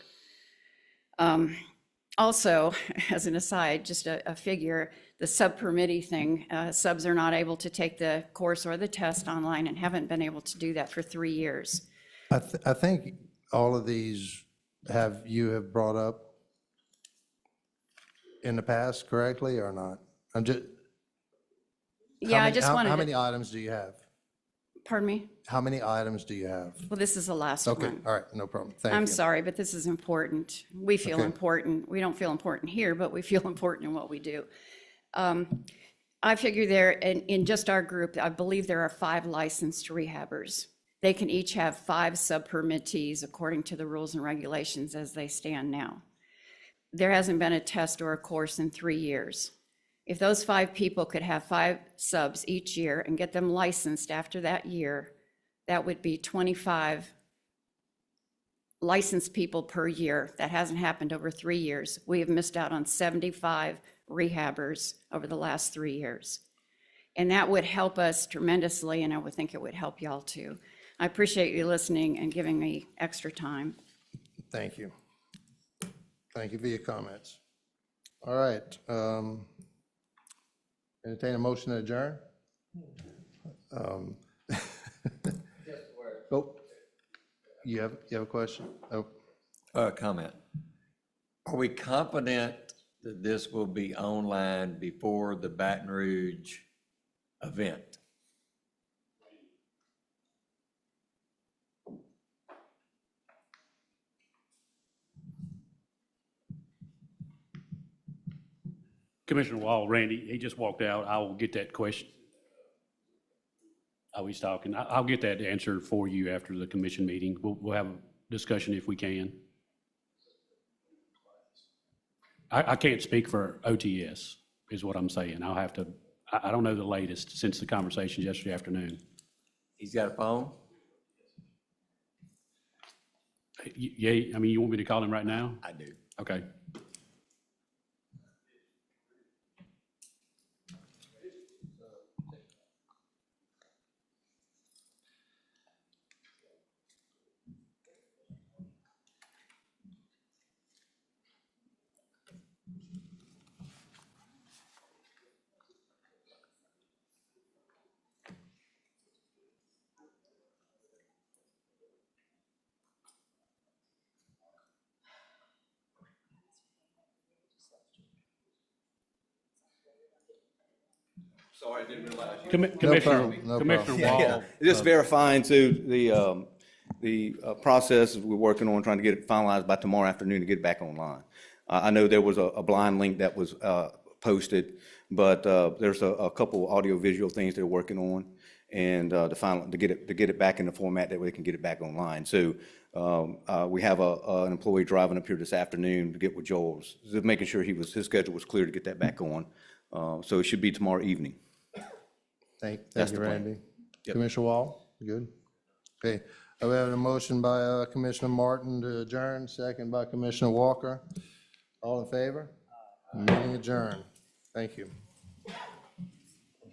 Also, as an aside, just a figure, the sub-permittee thing, subs are not able to take the course or the test online and haven't been able to do that for 3 years. I think all of these you have brought up in the past correctly or not? I'm just. Yeah, I just wanted. How many items do you have? Pardon me? How many items do you have? Well, this is the last one. Okay, all right, no problem. Thank you. I'm sorry, but this is important. We feel important. We don't feel important here, but we feel important in what we do. I figure there, in just our group, I believe there are 5 licensed rehabbers. They can each have 5 sub-permittees according to the rules and regulations as they stand now. There hasn't been a test or a course in 3 years. If those 5 people could have 5 subs each year and get them licensed after that year, that would be 25 licensed people per year. That hasn't happened over 3 years. We have missed out on 75 rehabbers over the last 3 years. And that would help us tremendously, and I would think it would help y'all too. I appreciate you listening and giving me extra time. Thank you. Thank you for your comments. All right. Entertain a motion to adjourn? Oh, you have a question? Oh. Comment. Are we confident that this will be online before the Baton Rouge event. Commissioner Wall, Randy, he just walked out. I will get that question. Oh, he's talking. I'll get that answer for you after the commission meeting. We'll have a discussion if we can. I can't speak for OTS, is what I'm saying. I'll have to, I don't know the latest since the conversation yesterday afternoon. He's got a phone? Yeah, I mean, you want me to call him right now? I do. Okay. Sorry, I didn't realize. Commissioner Wall. Just verifying too, the process we're working on, trying to get it finalized by tomorrow afternoon to get it back online. I know there was a blind link that was posted, but there's a couple audio-visual things they're working on, and to get it back in the format that way they can get it back online. So we have an employee driving up here this afternoon to get with Joel, just making sure his schedule was clear to get that back on. So it should be tomorrow evening. Thank That's you, the plan. Randy. Yep. Commissioner Wall, you good? Okay, we have a motion by Commissioner Martin to adjourn, second by Commissioner Walker. All in favor? Meeting adjourned. Thank you.